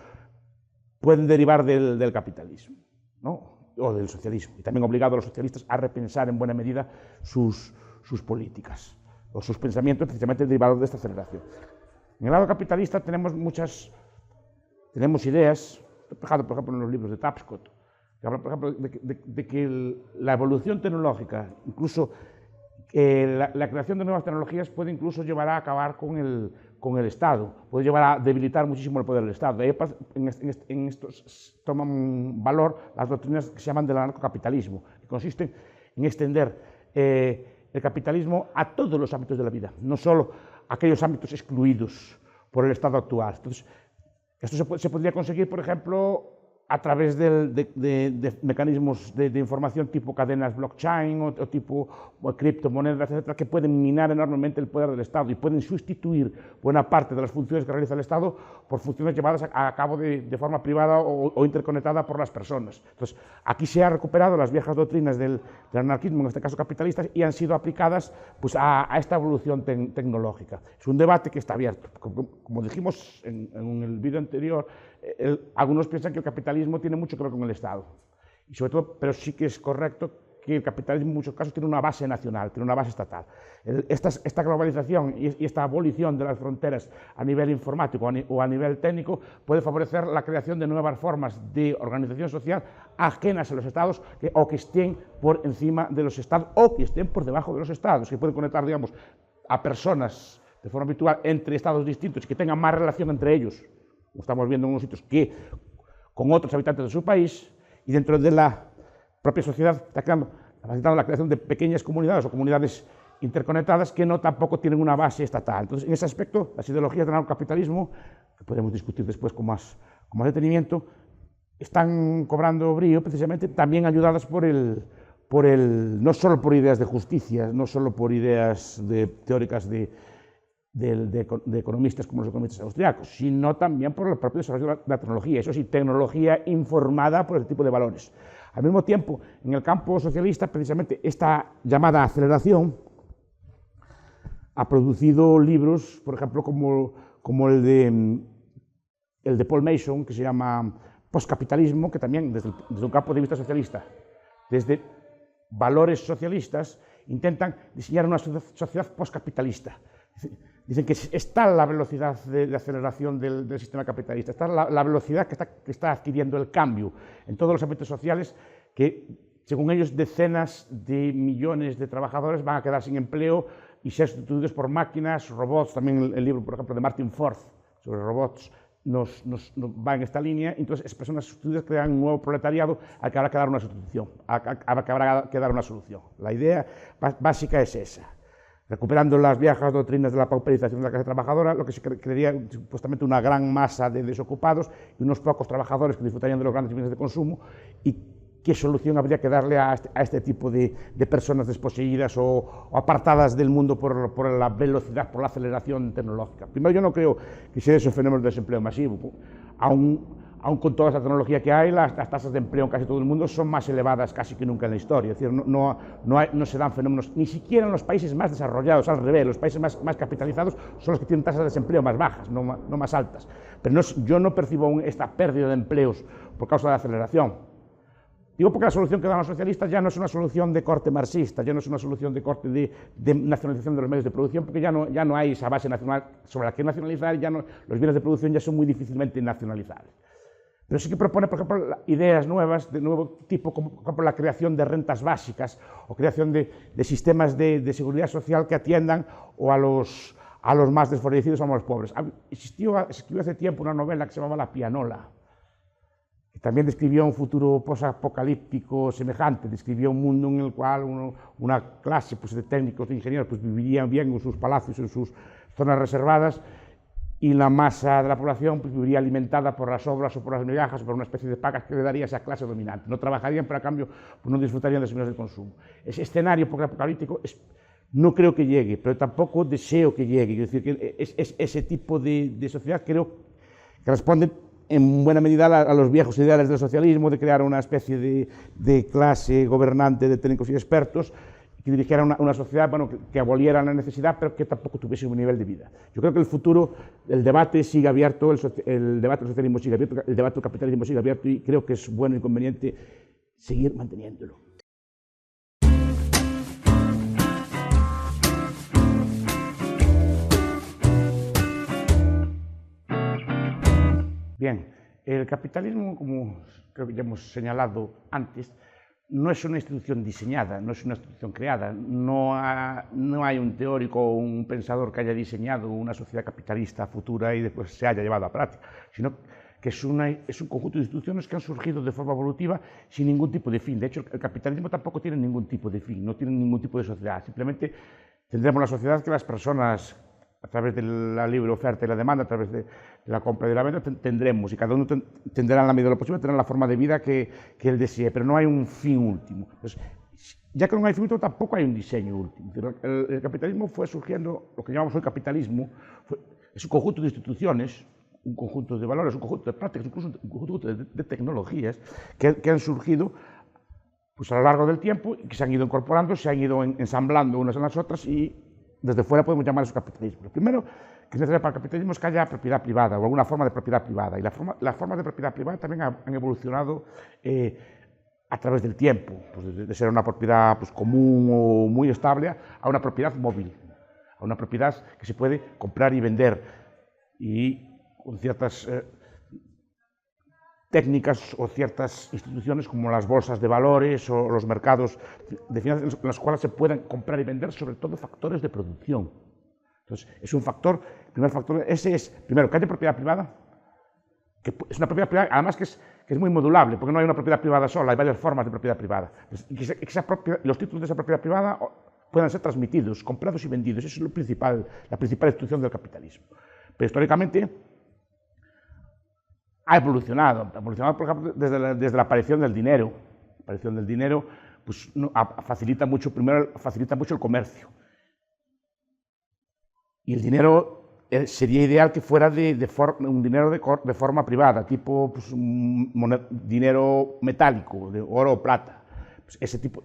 [SPEAKER 1] pueden derivar del capitalismo, ¿no? O del socialismo, y también obligado a los socialistas a repensar en buena medida sus políticas o sus pensamientos precisamente derivados de esta aceleración. En el lado capitalista tenemos ideas, reflejado por ejemplo en los libros de Tapscott, que hablan por ejemplo de que la evolución tecnológica, incluso la creación de nuevas tecnologías puede incluso llevar a acabar con el Estado, puede llevar a debilitar muchísimo el poder del Estado. De ahí en estos toman valor las doctrinas que se llaman del anarcocapitalismo, que consisten en extender el capitalismo a todos los ámbitos de la vida, no solo a aquellos ámbitos excluidos por el Estado actual. Entonces, esto se podría conseguir, por ejemplo, a través de mecanismos de información tipo cadenas blockchain o tipo criptomonedas, etcétera, que pueden minar enormemente el poder del Estado y pueden sustituir buena parte de las funciones que realiza el Estado por funciones llevadas a cabo de forma privada o interconectada por las personas. Entonces, aquí se han recuperado las viejas doctrinas del anarquismo, en este caso capitalistas, y han sido aplicadas pues, a esta evolución tecnológica. Es un debate que está abierto. Como dijimos en el vídeo anterior, algunos piensan que el capitalismo tiene mucho que ver con el Estado, y sobre todo, pero sí que es correcto que el capitalismo en muchos casos tiene una base nacional, tiene una base estatal. Esta globalización y esta abolición de las fronteras a nivel informático o a nivel técnico puede favorecer la creación de nuevas formas de organización social ajenas a los Estados o que estén por encima de los Estados o que estén por debajo de los Estados, que pueden conectar, digamos, a personas de forma habitual entre estados distintos y que tengan más relación entre ellos, como estamos viendo en unos sitios, que con otros habitantes de su país, y dentro de la propia sociedad está facilitando la creación de pequeñas comunidades o comunidades interconectadas que no tampoco tienen una base estatal. Entonces, en ese aspecto, las ideologías del anarcocapitalismo, que podemos discutir después con más detenimiento, están cobrando brío precisamente también ayudadas no solo por ideas de justicia, no solo por ideas teóricas de economistas como los economistas austriacos, sino también por el propio desarrollo de la tecnología, eso sí, tecnología informada por este tipo de valores. Al mismo tiempo, en el campo socialista, precisamente esta llamada aceleración ha producido libros, por ejemplo, como el de Paul Mason, que se llama Postcapitalismo, que también desde un campo de vista socialista, desde valores socialistas, intentan diseñar una sociedad postcapitalista. Dicen que está la velocidad de aceleración del sistema capitalista, está la velocidad que está adquiriendo el cambio en todos los ámbitos sociales, que según ellos decenas de millones de trabajadores van a quedar sin empleo y ser sustituidos por máquinas, robots. También el libro, por ejemplo, de Martin Ford sobre robots nos va en esta línea. Entonces, esas personas sustituidas crean un nuevo proletariado al que habrá que dar una sustitución, al que habrá que dar una solución. La idea básica es esa. Recuperando las viejas doctrinas de la pauperización de la clase trabajadora, lo que se crearía supuestamente una gran masa de desocupados y unos pocos trabajadores que disfrutarían de los grandes bienes de consumo. ¿Y qué solución habría que darle a este tipo de personas desposeídas o apartadas del mundo por la velocidad, por la aceleración tecnológica? Primero, yo no creo que sea ese fenómeno de desempleo masivo. Aún con toda esa tecnología que hay, las tasas de empleo en casi todo el mundo son más elevadas casi que nunca en la historia. Es decir, no se dan fenómenos, ni siquiera en los países más desarrollados, al revés, los países más capitalizados son los que tienen tasas de desempleo más bajas, no más altas. Pero yo no percibo aún esta pérdida de empleos por causa de la aceleración. Digo porque la solución que dan los socialistas ya no es una solución de corte marxista, ya no es una solución de corte de nacionalización de los medios de producción, porque ya no hay esa base nacional sobre la que nacionalizar, los bienes de producción ya son muy difícilmente nacionalizables. Pero sí que propone, por ejemplo, ideas nuevas, de nuevo tipo, como por ejemplo la creación de rentas básicas o creación de sistemas de seguridad social que atiendan o a los más desfavorecidos o a los pobres. Escribió hace tiempo una novela que se llamaba La Pianola, que también describió un futuro posapocalíptico semejante, describió un mundo en el cual una clase de técnicos, de ingenieros, vivirían bien en sus palacios, en sus zonas reservadas, y la masa de la población viviría alimentada por las obras o por las migajas o por una especie de pagas que le daría esa clase dominante. No trabajarían, pero a cambio no disfrutarían de los bienes de consumo. Ese escenario apocalíptico no creo que llegue, pero tampoco deseo que llegue. Es decir, que ese tipo de sociedad creo que responde en buena medida a los viejos ideales del socialismo, de crear una especie de clase gobernante de técnicos y expertos, que dirigiera una sociedad que aboliera la necesidad, pero que tampoco tuviese un nivel de vida. Yo creo que el futuro, el debate sigue abierto, el debate del socialismo sigue abierto, el debate del capitalismo sigue abierto, y creo que es bueno y conveniente seguir manteniéndolo. Bien, el capitalismo, como creo que ya hemos señalado antes, no es una institución diseñada, no es una institución creada, no hay un teórico o un pensador que haya diseñado una sociedad capitalista futura y después se haya llevado a práctica, sino que es un conjunto de instituciones que han surgido de forma evolutiva sin ningún tipo de fin. De hecho, el capitalismo tampoco tiene ningún tipo de fin, no tiene ningún tipo de sociedad, simplemente tendremos la sociedad que las personas, a través de la libre oferta y la demanda, a través de la compra y de la venta, tendremos, y cada uno tendrá en la medida de lo posible, tendrá la forma de vida que él desee, pero no hay un fin último. Entonces, ya que no hay fin último, tampoco hay un diseño último. El capitalismo fue surgiendo, lo que llamamos hoy capitalismo, es un conjunto de instituciones, un conjunto de valores, un conjunto de prácticas, incluso un conjunto de tecnologías que han surgido a lo largo del tiempo y que se han ido incorporando, se han ido ensamblando unas en las otras, y desde fuera podemos llamar eso capitalismo. Lo primero que es necesario para el capitalismo es que haya propiedad privada o alguna forma de propiedad privada. Y las formas de propiedad privada también han evolucionado a través del tiempo, de ser una propiedad común o muy estable a una propiedad móvil, a una propiedad que se puede comprar y vender, y con ciertas técnicas o ciertas instituciones como las bolsas de valores o los mercados de finanzas en los cuales se puedan comprar y vender, sobre todo factores de producción. Entonces, es un factor, el primer factor, ese es, primero, que haya propiedad privada, que es una propiedad privada, además que es muy modulable, porque no hay una propiedad privada sola, hay varias formas de propiedad privada. Y que los títulos de esa propiedad privada puedan ser transmitidos, comprados y vendidos. Eso es lo principal, la principal institución del capitalismo. Pero históricamente ha evolucionado, por ejemplo, desde la aparición del dinero. La aparición del dinero pues, facilita mucho el comercio. Y el dinero sería ideal que fuera un dinero de forma privada, tipo pues, dinero metálico, de oro o plata. Pues ese tipo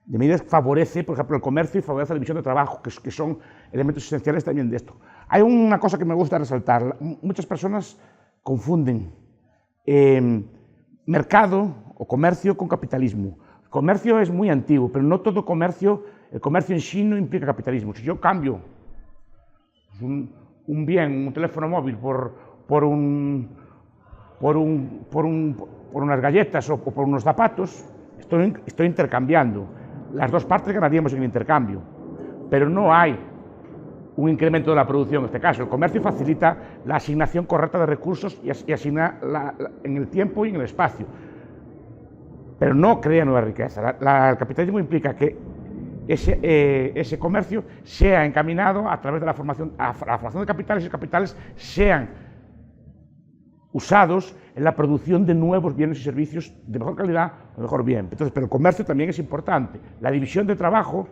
[SPEAKER 1] de medidas favorece, por ejemplo, el comercio y favorece la división de trabajo, que son elementos esenciales también de esto. Hay una cosa que me gusta resaltar. Muchas personas confunden mercado o comercio con capitalismo. El comercio es muy antiguo, pero no todo comercio, el comercio en sí no implica capitalismo. Si yo cambio un bien, un teléfono móvil por unas galletas o por unos zapatos, estoy intercambiando. Las dos partes ganaríamos en el intercambio, pero no hay un incremento de la producción en este caso. El comercio facilita la asignación correcta de recursos y asigna en el tiempo y en el espacio, pero no crea nueva riqueza. El capitalismo implica que ese comercio sea encaminado a través de la formación de capitales y los capitales sean usados en la producción de nuevos bienes y servicios de mejor calidad o mejor bien. Entonces, pero el comercio también es importante. La división de trabajo,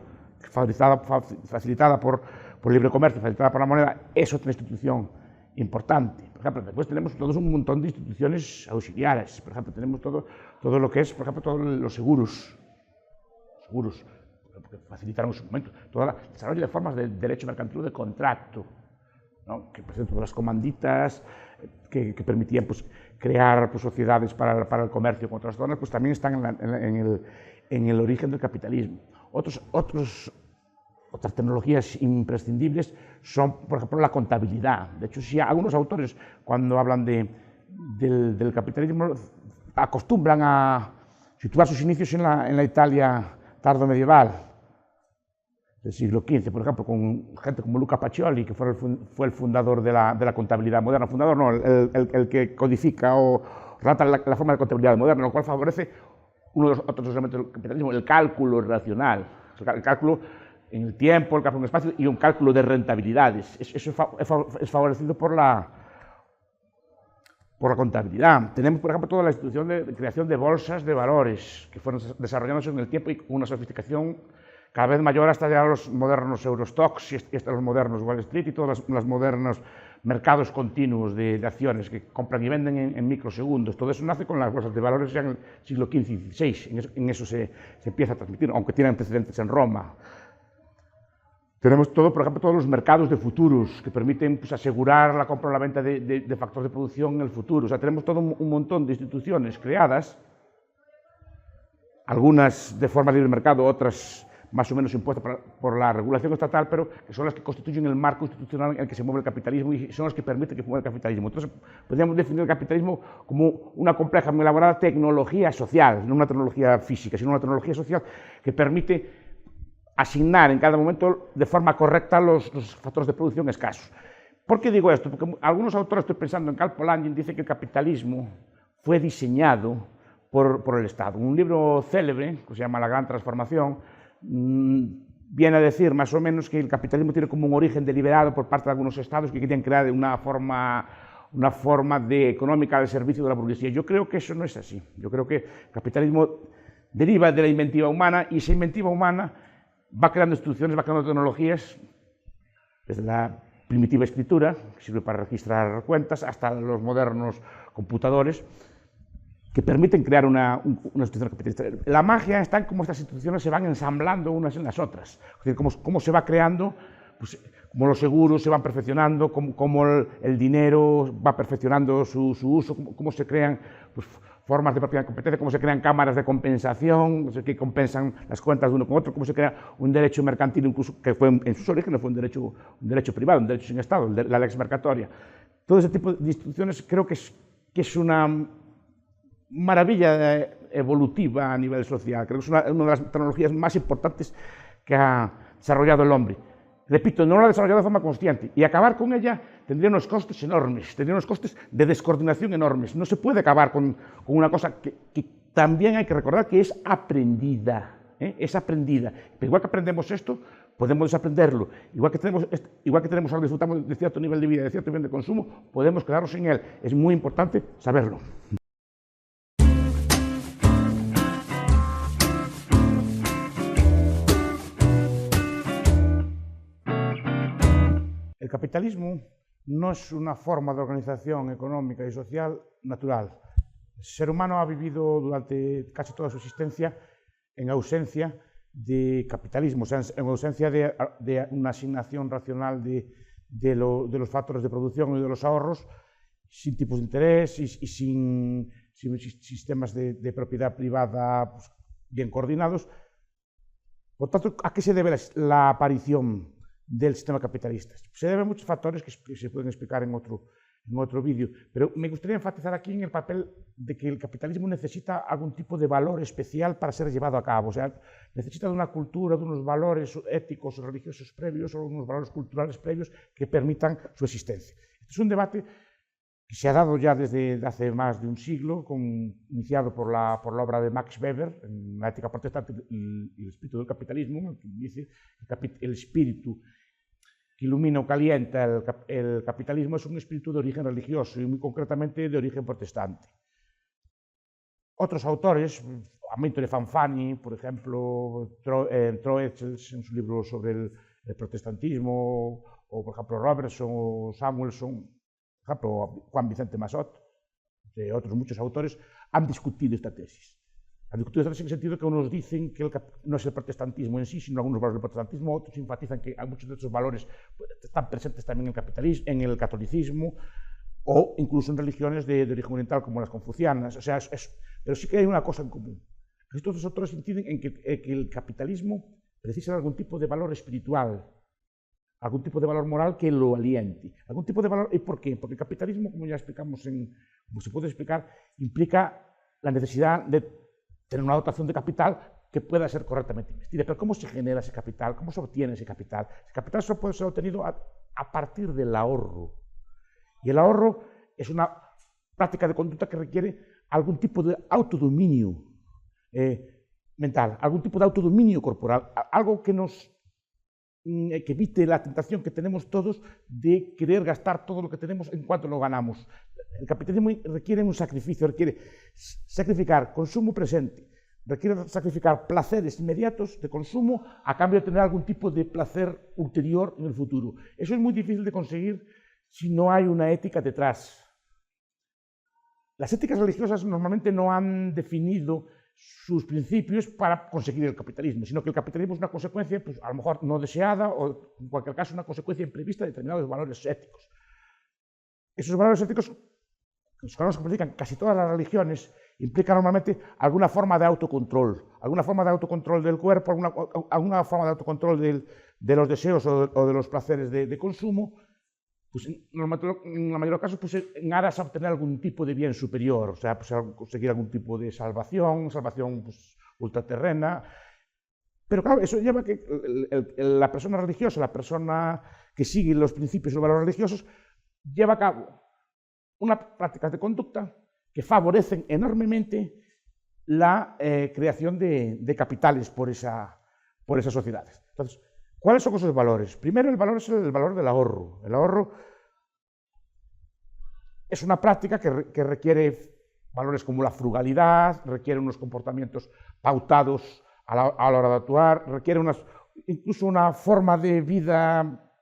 [SPEAKER 1] facilitada por el libre comercio, facilitada por la moneda, es otra institución importante. Por ejemplo, después tenemos todos un montón de instituciones auxiliares. Por ejemplo, tenemos todo lo que es, por ejemplo, todos los seguros, que facilitaron en su momento todo el desarrollo de formas de derecho mercantil de contrato, ¿no? Que presentan todas las comanditas que permitían pues, crear pues, sociedades para el comercio con otras zonas, pues también están en el origen del capitalismo. Otras tecnologías imprescindibles son, por ejemplo, la contabilidad. De hecho, si algunos autores, cuando hablan del capitalismo, acostumbran a situar sus inicios en la Italia tardo-medieval, del siglo XV, por ejemplo, con gente como Luca Pacioli, que fue el fundador de la contabilidad moderna. Fundador no, el que codifica o relata la forma de contabilidad moderna, lo cual favorece uno de los otros elementos del capitalismo, el cálculo racional, el cálculo en el tiempo, el cálculo en el espacio y un cálculo de rentabilidades. Eso es favorecido por la contabilidad. Tenemos, por ejemplo, toda la institución de creación de bolsas de valores que fueron desarrollándose en el tiempo y con una sofisticación cada vez mayor hasta llegar a los modernos Eurostoxx y hasta los modernos Wall Street y todos los modernos mercados continuos de acciones que compran y venden en microsegundos. Todo eso nace con las bolsas de valores ya en el siglo XV y XVI. En eso se empieza a transmitir, aunque tiene antecedentes en Roma. Tenemos por ejemplo, todos los mercados de futuros que permiten pues, asegurar la compra o la venta de factores de producción en el futuro. O sea, tenemos todo un montón de instituciones creadas, algunas de forma de libre mercado, otras más o menos impuestas por la regulación estatal, pero que son las que constituyen el marco institucional en el que se mueve el capitalismo y son las que permiten que se mueva el capitalismo. Entonces, podríamos definir el capitalismo como una compleja, muy elaborada tecnología social, no una tecnología física, sino una tecnología social que permite asignar en cada momento de forma correcta los factores de producción escasos. ¿Por qué digo esto? Porque algunos autores, estoy pensando en Karl Polanyi, dicen que el capitalismo fue diseñado por el Estado. Un libro célebre, que se llama La Gran Transformación, viene a decir más o menos que el capitalismo tiene como un origen deliberado por parte de algunos estados que querían crear una forma económica al servicio de la burguesía. Yo creo que eso no es así. Yo creo que el capitalismo deriva de la inventiva humana y esa inventiva humana va creando instituciones, va creando tecnologías, desde la primitiva escritura, que sirve para registrar cuentas, hasta los modernos computadores, que permiten crear una institución capitalista. La magia está en cómo estas instituciones se van ensamblando unas en las otras, es decir, cómo se va creando, pues, cómo los seguros se van perfeccionando, cómo el dinero va perfeccionando su uso, cómo se crean pues, formas de propiedad de competencia, cómo se crean cámaras de compensación, que compensan las cuentas de uno con otro, cómo se crea un derecho mercantil, incluso que fue en sus orígenes fue un derecho privado, un derecho sin Estado, la lex mercatoria. Todo ese tipo de instituciones creo que es una maravilla evolutiva a nivel social. Creo que es una de las tecnologías más importantes que ha desarrollado el hombre. Repito, no la ha desarrollado de forma consciente, y acabar con ella tendría unos costes enormes, tendría unos costes de descoordinación enormes. No se puede acabar con una cosa que también hay que recordar que es aprendida, es aprendida. Pero igual que aprendemos esto, podemos desaprenderlo. Igual que tenemos ahora disfrutamos de cierto nivel de vida, de cierto nivel de consumo, podemos quedarnos en él. Es muy importante saberlo. El capitalismo no es una forma de organización económica y social natural. El ser humano ha vivido durante casi toda su existencia en ausencia de capitalismo, o sea, en ausencia de una asignación racional de los factores de producción y de los ahorros, sin tipos de interés y sin sistemas de propiedad privada pues, bien coordinados. Por tanto, ¿a qué se debe la aparición del sistema capitalista? Se debe a muchos factores que se pueden explicar en otro vídeo, pero me gustaría enfatizar aquí en el papel de que el capitalismo necesita algún tipo de valor especial para ser llevado a cabo, o sea, necesita de una cultura, de unos valores éticos o religiosos previos o unos valores culturales previos que permitan su existencia. Este es un debate que se ha dado ya desde hace más de un siglo, iniciado por la obra de Max Weber, en La ética protestante y el espíritu del capitalismo, que dice que el espíritu que ilumina o calienta el capitalismo es un espíritu de origen religioso y muy concretamente de origen protestante. Otros autores, Amintore Fanfani, por ejemplo, Troetzels en su libro sobre el protestantismo, o por ejemplo Robertson o Samuelson, por ejemplo Juan Vicente Massot, entre otros muchos autores, han discutido esta tesis. Han discutido esta tesis en el sentido que unos dicen que no es el protestantismo en sí, sino algunos valores del protestantismo, otros enfatizan que muchos de estos valores están presentes también en el catolicismo o incluso en religiones de origen oriental como las confucianas. O sea, pero sí que hay una cosa en común. Estos dos autores inciden en que el capitalismo precisa de algún tipo de valor espiritual, algún tipo de valor moral que lo aliente. Algún tipo de valor. ¿Y por qué? Porque el capitalismo, como ya explicamos, como se puede explicar, implica la necesidad de tener una dotación de capital que pueda ser correctamente investida. Pero ¿cómo se genera ese capital? ¿Cómo se obtiene ese capital? Ese capital solo puede ser obtenido a partir del ahorro. Y el ahorro es una práctica de conducta que requiere algún tipo de autodominio mental, algún tipo de autodominio corporal, algo que evite la tentación que tenemos todos de querer gastar todo lo que tenemos en cuanto lo ganamos. El capitalismo requiere un sacrificio, requiere sacrificar consumo presente, requiere sacrificar placeres inmediatos de consumo a cambio de tener algún tipo de placer ulterior en el futuro. Eso es muy difícil de conseguir si no hay una ética detrás. Las éticas religiosas normalmente no han definido sus principios para conseguir el capitalismo, sino que el capitalismo es una consecuencia, pues, a lo mejor no deseada o en cualquier caso una consecuencia imprevista de determinados valores éticos. Esos valores éticos, los que practican casi todas las religiones, implican normalmente alguna forma de autocontrol del cuerpo, alguna forma de autocontrol de los deseos o de los placeres de consumo, pues en la mayoría de los casos pues, en aras a obtener algún tipo de bien superior, o sea, pues, conseguir algún tipo de salvación pues, ultraterrena. Pero claro, eso lleva a que la persona religiosa, la persona que sigue los principios y los valores religiosos, lleva a cabo unas prácticas de conducta que favorecen enormemente la creación de capitales por esas sociedades. Entonces, ¿cuáles son esos valores? Primero, el valor es el valor del ahorro. El ahorro es una práctica que requiere valores como la frugalidad, requiere unos comportamientos pautados a la hora de actuar, requiere incluso una forma de vida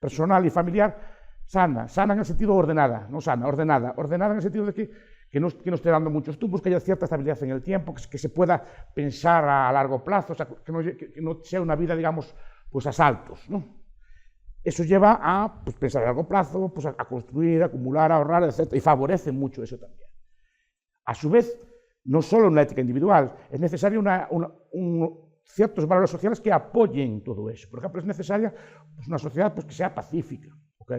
[SPEAKER 1] personal y familiar sana en el sentido ordenada, no sana, ordenada en el sentido de que no esté dando muchos tumbos, que haya cierta estabilidad en el tiempo, que se pueda pensar a largo plazo, o sea, que no sea una vida, digamos, pues a saltos, ¿no? Eso lleva a pues, pensar a largo plazo, pues, a construir, a acumular, a ahorrar, etc. Y favorece mucho eso también. A su vez, no solo una ética individual, es necesario ciertos valores sociales que apoyen todo eso. Por ejemplo, es necesaria pues, una sociedad pues, que sea pacífica,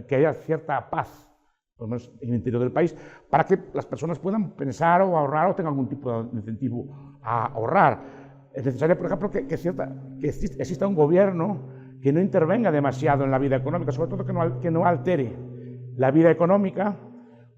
[SPEAKER 1] que haya cierta paz, por lo menos en el interior del país, para que las personas puedan pensar o ahorrar o tengan algún tipo de incentivo a ahorrar. Es necesario, por ejemplo, que exista un gobierno que no intervenga demasiado en la vida económica, sobre todo que no altere la vida económica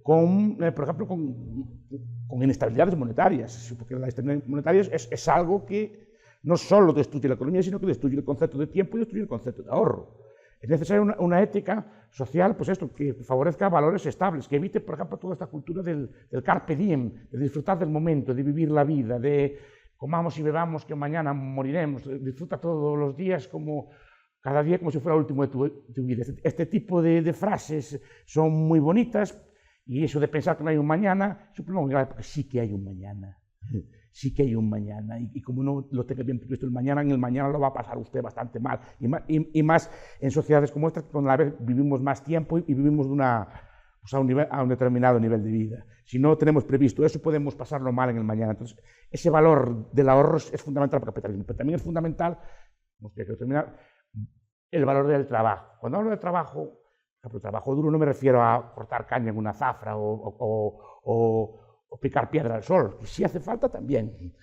[SPEAKER 1] con, por ejemplo, con inestabilidades monetarias, porque la estabilidad monetaria es algo que no solo destruye la economía, sino que destruye el concepto de tiempo y destruye el concepto de ahorro. Es necesaria una ética social, pues esto, que favorezca valores estables, que evite, por ejemplo, toda esta cultura del carpe diem, de disfrutar del momento, de vivir la vida, de comamos y bebamos que mañana moriremos, disfruta todos los días como cada día como si fuera el último de tu vida. Este tipo de frases son muy bonitas y eso de pensar que no hay un mañana es un problema muy grave, porque sí que hay un mañana. Sí que hay un mañana, y como no lo tenga bien previsto el mañana, en el mañana lo va a pasar usted bastante mal, y más en sociedades como esta, donde a veces vivimos más tiempo y vivimos a un determinado nivel de vida. Si no tenemos previsto eso, podemos pasarlo mal en el mañana. Entonces, ese valor del ahorro es fundamental para el capitalismo, pero también es fundamental, el valor del trabajo. Cuando hablo de trabajo, por trabajo duro no me refiero a cortar caña en una zafra o picar piedra al sol, que si hace falta también.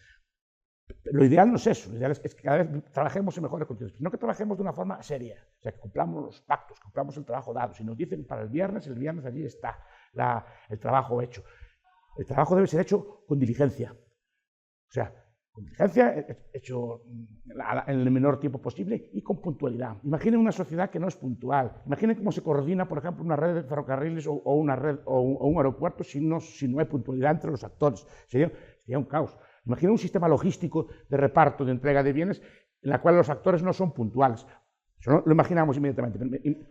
[SPEAKER 1] Lo ideal no es eso, lo ideal es que cada vez trabajemos en mejores condiciones, no que trabajemos de una forma seria, o sea, que cumplamos los pactos, que cumplamos el trabajo dado. Si nos dicen para el viernes allí está el trabajo hecho. El trabajo debe ser hecho con diligencia, o sea, con diligencia, hecho en el menor tiempo posible y con puntualidad. Imaginen una sociedad que no es puntual. Imaginen cómo se coordina, por ejemplo, una red de ferrocarriles o un aeropuerto si no hay puntualidad entre los actores. Sería un caos. Imaginen un sistema logístico de reparto, de entrega de bienes, en la cual los actores no son puntuales. Eso lo imaginamos inmediatamente.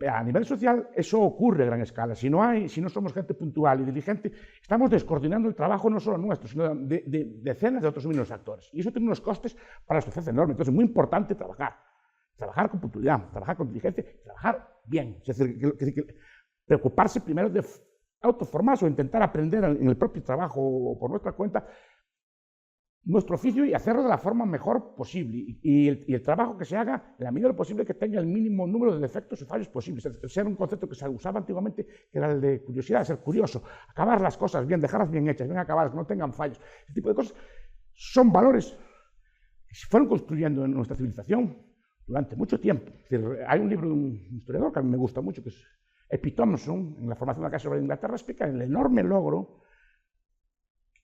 [SPEAKER 1] A nivel social eso ocurre a gran escala. Si no somos gente puntual y diligente, estamos descoordinando el trabajo no solo nuestro, sino de decenas de otros mismos actores. Y eso tiene unos costes para la sociedad enormes. Entonces es muy importante trabajar con puntualidad, trabajar con diligencia, trabajar bien. Es decir, preocuparse primero de autoformarse o intentar aprender en el propio trabajo o por nuestra cuenta nuestro oficio y hacerlo de la forma mejor posible, y el trabajo que se haga en la medida de lo posible que tenga el mínimo número de defectos y fallos posibles. Ser un concepto que se usaba antiguamente, que era el de curiosidad, ser curioso, acabar las cosas bien, dejarlas bien hechas, bien acabadas, que no tengan fallos. Este tipo de cosas son valores que se fueron construyendo en nuestra civilización durante mucho tiempo. Es decir, hay un libro de un historiador que a mí me gusta mucho, que es Epi Thompson, en la formación de la clase obrera de Inglaterra, explica el enorme logro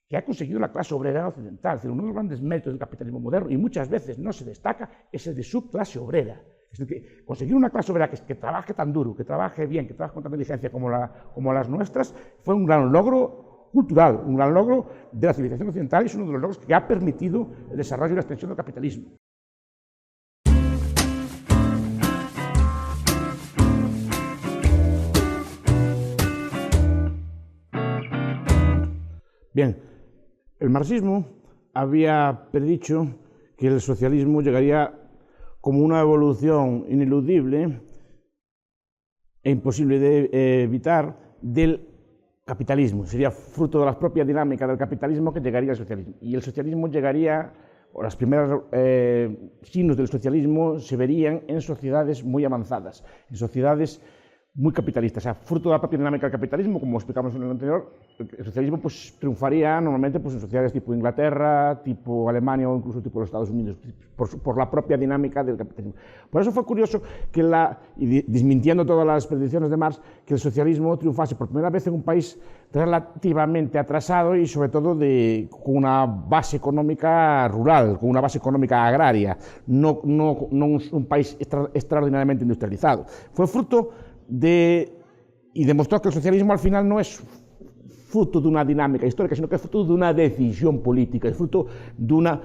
[SPEAKER 1] que ha conseguido la clase obrera occidental. Es decir, uno de los grandes méritos del capitalismo moderno, y muchas veces no se destaca, es el de su clase obrera. Es decir, que conseguir una clase obrera que trabaje tan duro, que trabaje bien, que trabaje con tanta diligencia como las nuestras, fue un gran logro cultural, un gran logro de la civilización occidental, y es uno de los logros que ha permitido el desarrollo y la extensión del capitalismo. Bien. El marxismo había predicho que el socialismo llegaría como una evolución ineludible e imposible de evitar del capitalismo. Sería fruto de la propia dinámica del capitalismo que llegaría al socialismo. Y el socialismo llegaría, o las primeras signos del socialismo se verían en sociedades muy avanzadas, en sociedades muy capitalistas. O sea, fruto de la propia dinámica del capitalismo, como explicamos en el anterior, el socialismo pues triunfaría normalmente pues en sociedades tipo Inglaterra, tipo Alemania o incluso tipo los Estados Unidos, por la propia dinámica del capitalismo. Por eso fue curioso que desmintiendo todas las predicciones de Marx, que el socialismo triunfase por primera vez en un país relativamente atrasado y sobre todo con una base económica rural, con una base económica agraria, no un país extraordinariamente industrializado. Fue fruto y demostró que el socialismo al final no es fruto de una dinámica histórica, sino que es fruto de una decisión política, es fruto de una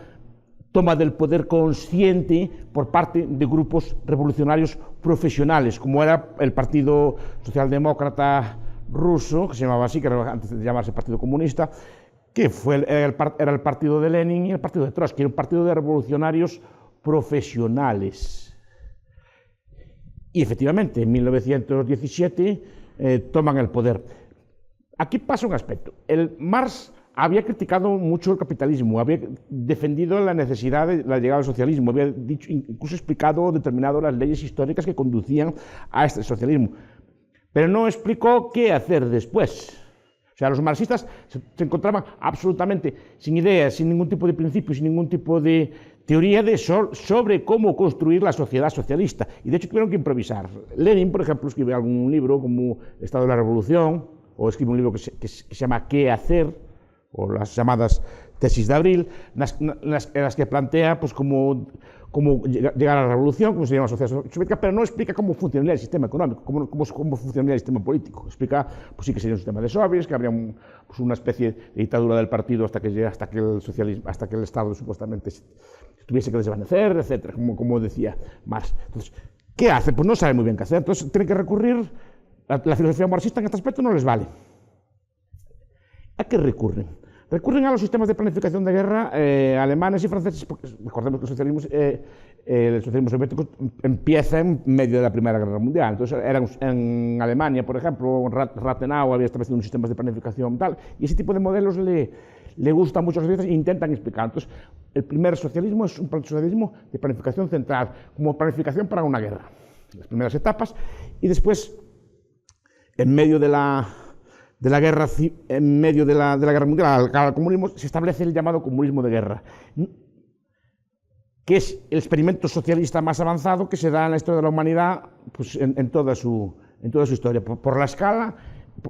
[SPEAKER 1] toma del poder consciente por parte de grupos revolucionarios profesionales, como era el Partido Socialdemócrata ruso, que se llamaba así, que era antes de llamarse Partido Comunista, que era el partido de Lenin y el partido de Trotsky, un partido de revolucionarios profesionales. Y efectivamente, en 1917 toman el poder. Aquí pasa un aspecto. Marx había criticado mucho el capitalismo, había defendido la necesidad de la llegada al socialismo, había incluso explicado, determinado las leyes históricas que conducían a este socialismo. Pero no explicó qué hacer después. O sea, los marxistas se encontraban absolutamente sin ideas, sin ningún tipo de principio, sin ningún tipo de teoría sobre cómo construir la sociedad socialista. Y de hecho tuvieron que improvisar. Lenin, por ejemplo, escribe algún libro como Estado de la Revolución, o escribe un libro que se llama ¿Qué hacer?, o las llamadas tesis de abril, en las que plantea pues, cómo llegar a la revolución, cómo se llama la sociedad soviética, pero no explica cómo funcionaría el sistema económico, cómo funcionaría el sistema político. Explica pues sí que sería un sistema de soviets, que habría pues una especie de dictadura del partido hasta que el Estado supuestamente tuviese que desvanecer, etcétera, como decía Marx. Entonces, ¿qué hace? Pues no sabe muy bien qué hacer. Entonces tiene que recurrir, la filosofía marxista en este aspecto no les vale. ¿A qué recurren? Recurren a los sistemas de planificación de guerra alemanes y franceses, porque recordemos que el socialismo soviético empieza en medio de la Primera Guerra Mundial. Entonces, en Alemania, por ejemplo, Rathenau había establecido unos sistemas de planificación tal, y ese tipo de modelos le gusta mucho a los socialistas e intentan explicar. Entonces, el primer socialismo es un socialismo de planificación central, como planificación para una guerra. Las primeras etapas, y después, en medio de la guerra mundial, al comunismo, se establece el llamado comunismo de guerra, que es el experimento socialista más avanzado que se da en la historia de la humanidad, pues, en toda su historia, por la escala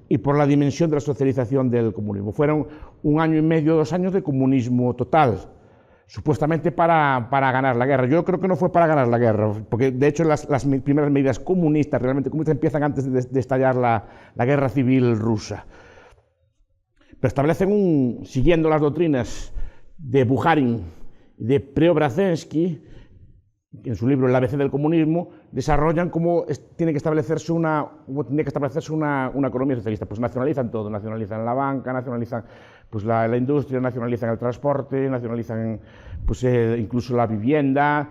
[SPEAKER 1] y por la dimensión de la socialización del comunismo. Fueron 1 año y medio, 2 años de comunismo total, supuestamente para ganar la guerra. Yo creo que no fue para ganar la guerra, porque de hecho las primeras medidas comunistas, realmente comunistas, empiezan antes de estallar la guerra civil rusa. Pero establecen siguiendo las doctrinas de Bukharin y de Preobrazhensky, en su libro El ABC del comunismo, desarrollan cómo tiene que establecerse una economía socialista. Pues nacionalizan todo, nacionalizan la banca, nacionalizan pues la industria, nacionalizan el transporte, nacionalizan pues, incluso la vivienda.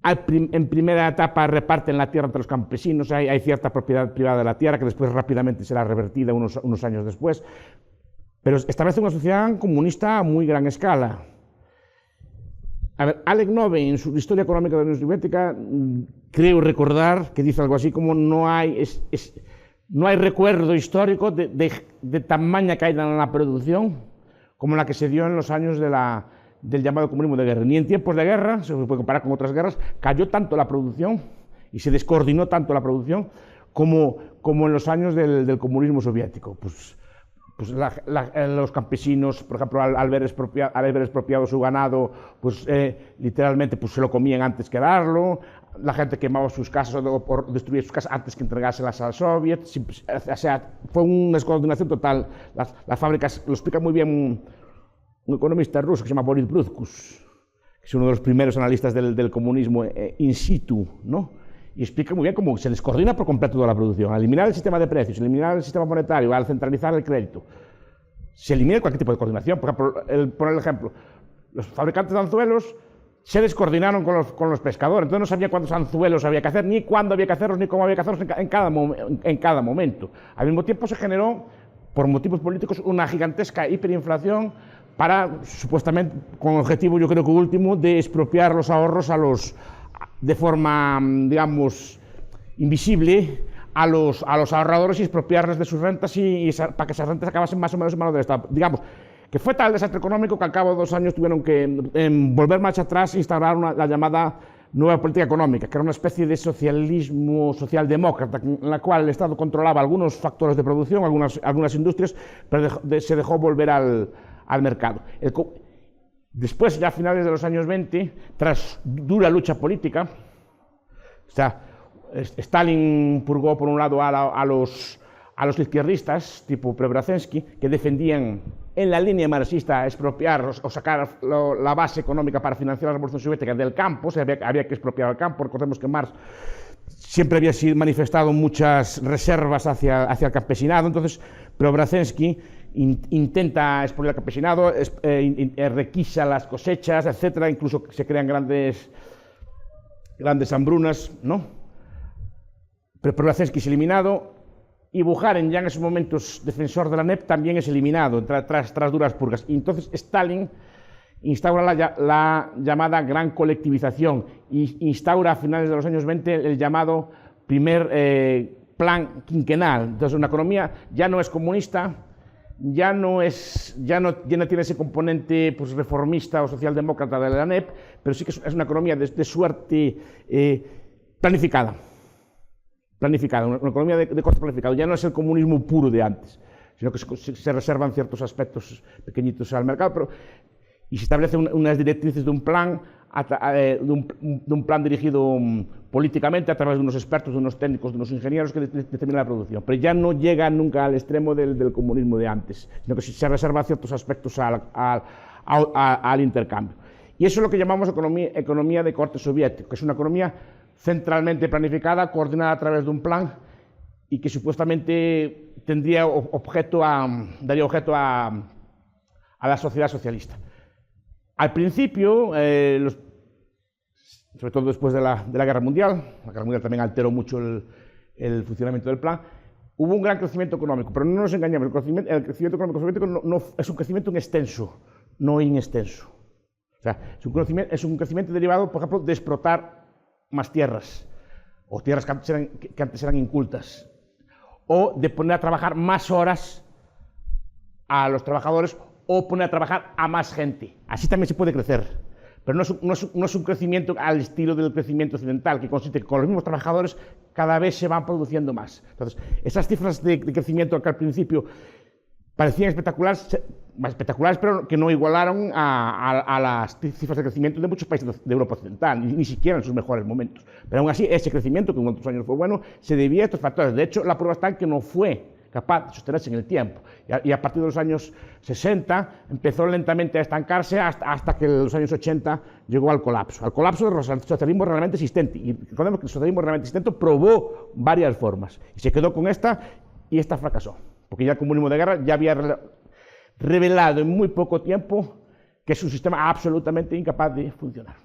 [SPEAKER 1] En primera etapa reparten la tierra entre los campesinos, hay cierta propiedad privada de la tierra que después rápidamente será revertida unos años después, pero establece una sociedad comunista a muy gran escala. A ver, Alec Nove, en su Historia Económica de la Unión Soviética, creo recordar que dice algo así como no hay recuerdo histórico de tamaña caída en la producción como la que se dio en los años del llamado comunismo de guerra. Ni en tiempos de guerra, se puede comparar con otras guerras, cayó tanto la producción y se descoordinó tanto la producción como en los años del comunismo soviético. Pues los campesinos, por ejemplo, al ver expropiado su ganado, pues literalmente pues, se lo comían antes que darlo. La gente quemaba sus casas o destruía sus casas antes que entregárselas al soviet. O sea, fue una descoordinación total. Las fábricas, lo explica muy bien un economista ruso que se llama Boris Brudkus, que es uno de los primeros analistas del comunismo in situ, ¿no? Y explica muy bien cómo se descoordina por completo toda la producción. Al eliminar el sistema de precios, eliminar el sistema monetario, al centralizar el crédito, se elimina cualquier tipo de coordinación. Por ejemplo, poner el ejemplo, los fabricantes de anzuelos se descoordinaron con los pescadores, entonces no sabía cuántos anzuelos había que hacer, ni cuándo había que hacerlos, ni cómo había que hacerlos en cada momento. Al mismo tiempo se generó, por motivos políticos, una gigantesca hiperinflación para, supuestamente, con el objetivo, yo creo que último, de expropiar los ahorros de forma, digamos, invisible a los ahorradores y expropiarles de sus rentas para que esas rentas acabasen más o menos en manos del Estado. Digamos, que fue tal el desastre económico que al cabo de 2 años tuvieron que volver marcha atrás e instaurar la llamada nueva política económica, que era una especie de socialismo socialdemócrata, en la cual el Estado controlaba algunos factores de producción, algunas industrias, pero se dejó volver al mercado. Después, ya a finales de los años 20, tras dura lucha política, o sea, Stalin purgó por un lado a los izquierdistas, tipo Preobrazhensky, que defendían en la línea marxista expropiar o sacar la base económica para financiar la revolución soviética del campo. O sea, había que expropiar el campo. Recordemos que Marx siempre había manifestado muchas reservas hacia el campesinado. Entonces, Preobrazhensky intenta expoliar el campesinado, requisa las cosechas, etcétera. Incluso se crean grandes hambrunas, ¿no? Pero Preobrazhensky es eliminado. Y Bukharin, ya en esos momentos defensor de la NEP, también es eliminado tras duras purgas. Y entonces Stalin instaura la llamada gran colectivización y instaura a finales de los años 20 el llamado primer plan quinquenal. Entonces, una economía ya no es comunista, ya no tiene ese componente pues, reformista o socialdemócrata de la ANEP, pero sí que es una economía de suerte planificada. Una economía de corte planificado. Ya no es el comunismo puro de antes, sino que se reservan ciertos aspectos pequeñitos al mercado, y se establecen unas directrices de un plan dirigido políticamente a través de unos expertos, de unos técnicos, de unos ingenieros que determinan la producción. Pero ya no llega nunca al extremo del comunismo de antes, sino que se reserva ciertos aspectos al intercambio. Y eso es lo que llamamos economía de corte soviético, que es una economía centralmente planificada, coordinada a través de un plan y que supuestamente daría objeto a la sociedad socialista. Al principio, sobre todo después de la Guerra Mundial también alteró mucho el funcionamiento del plan, hubo un gran crecimiento económico, pero no nos engañemos, el crecimiento económico soviético no es un crecimiento en extenso, no en extenso. O sea, es un crecimiento derivado, por ejemplo, de explotar más tierras, o tierras que antes eran incultas, o de poner a trabajar más horas a los trabajadores, o poner a trabajar a más gente. Así también se puede crecer, pero no es un crecimiento al estilo del crecimiento occidental, que consiste en que con los mismos trabajadores cada vez se van produciendo más. Entonces, esas cifras de crecimiento que al principio parecían espectaculares, pero que no igualaron a las cifras de crecimiento de muchos países de Europa Occidental, ni siquiera en sus mejores momentos. Pero aún así, ese crecimiento, que en otros años fue bueno, se debía a estos factores. De hecho, la prueba está en que no fue capaz de sostenerse en el tiempo. Y a partir de los años 60 empezó lentamente a estancarse hasta que en los años 80 llegó al colapso del socialismo realmente existente. Y recordemos que el socialismo realmente existente probó varias formas. Y se quedó con esta, y esta fracasó. Porque ya el comunismo de guerra ya había revelado en muy poco tiempo que es un sistema absolutamente incapaz de funcionar.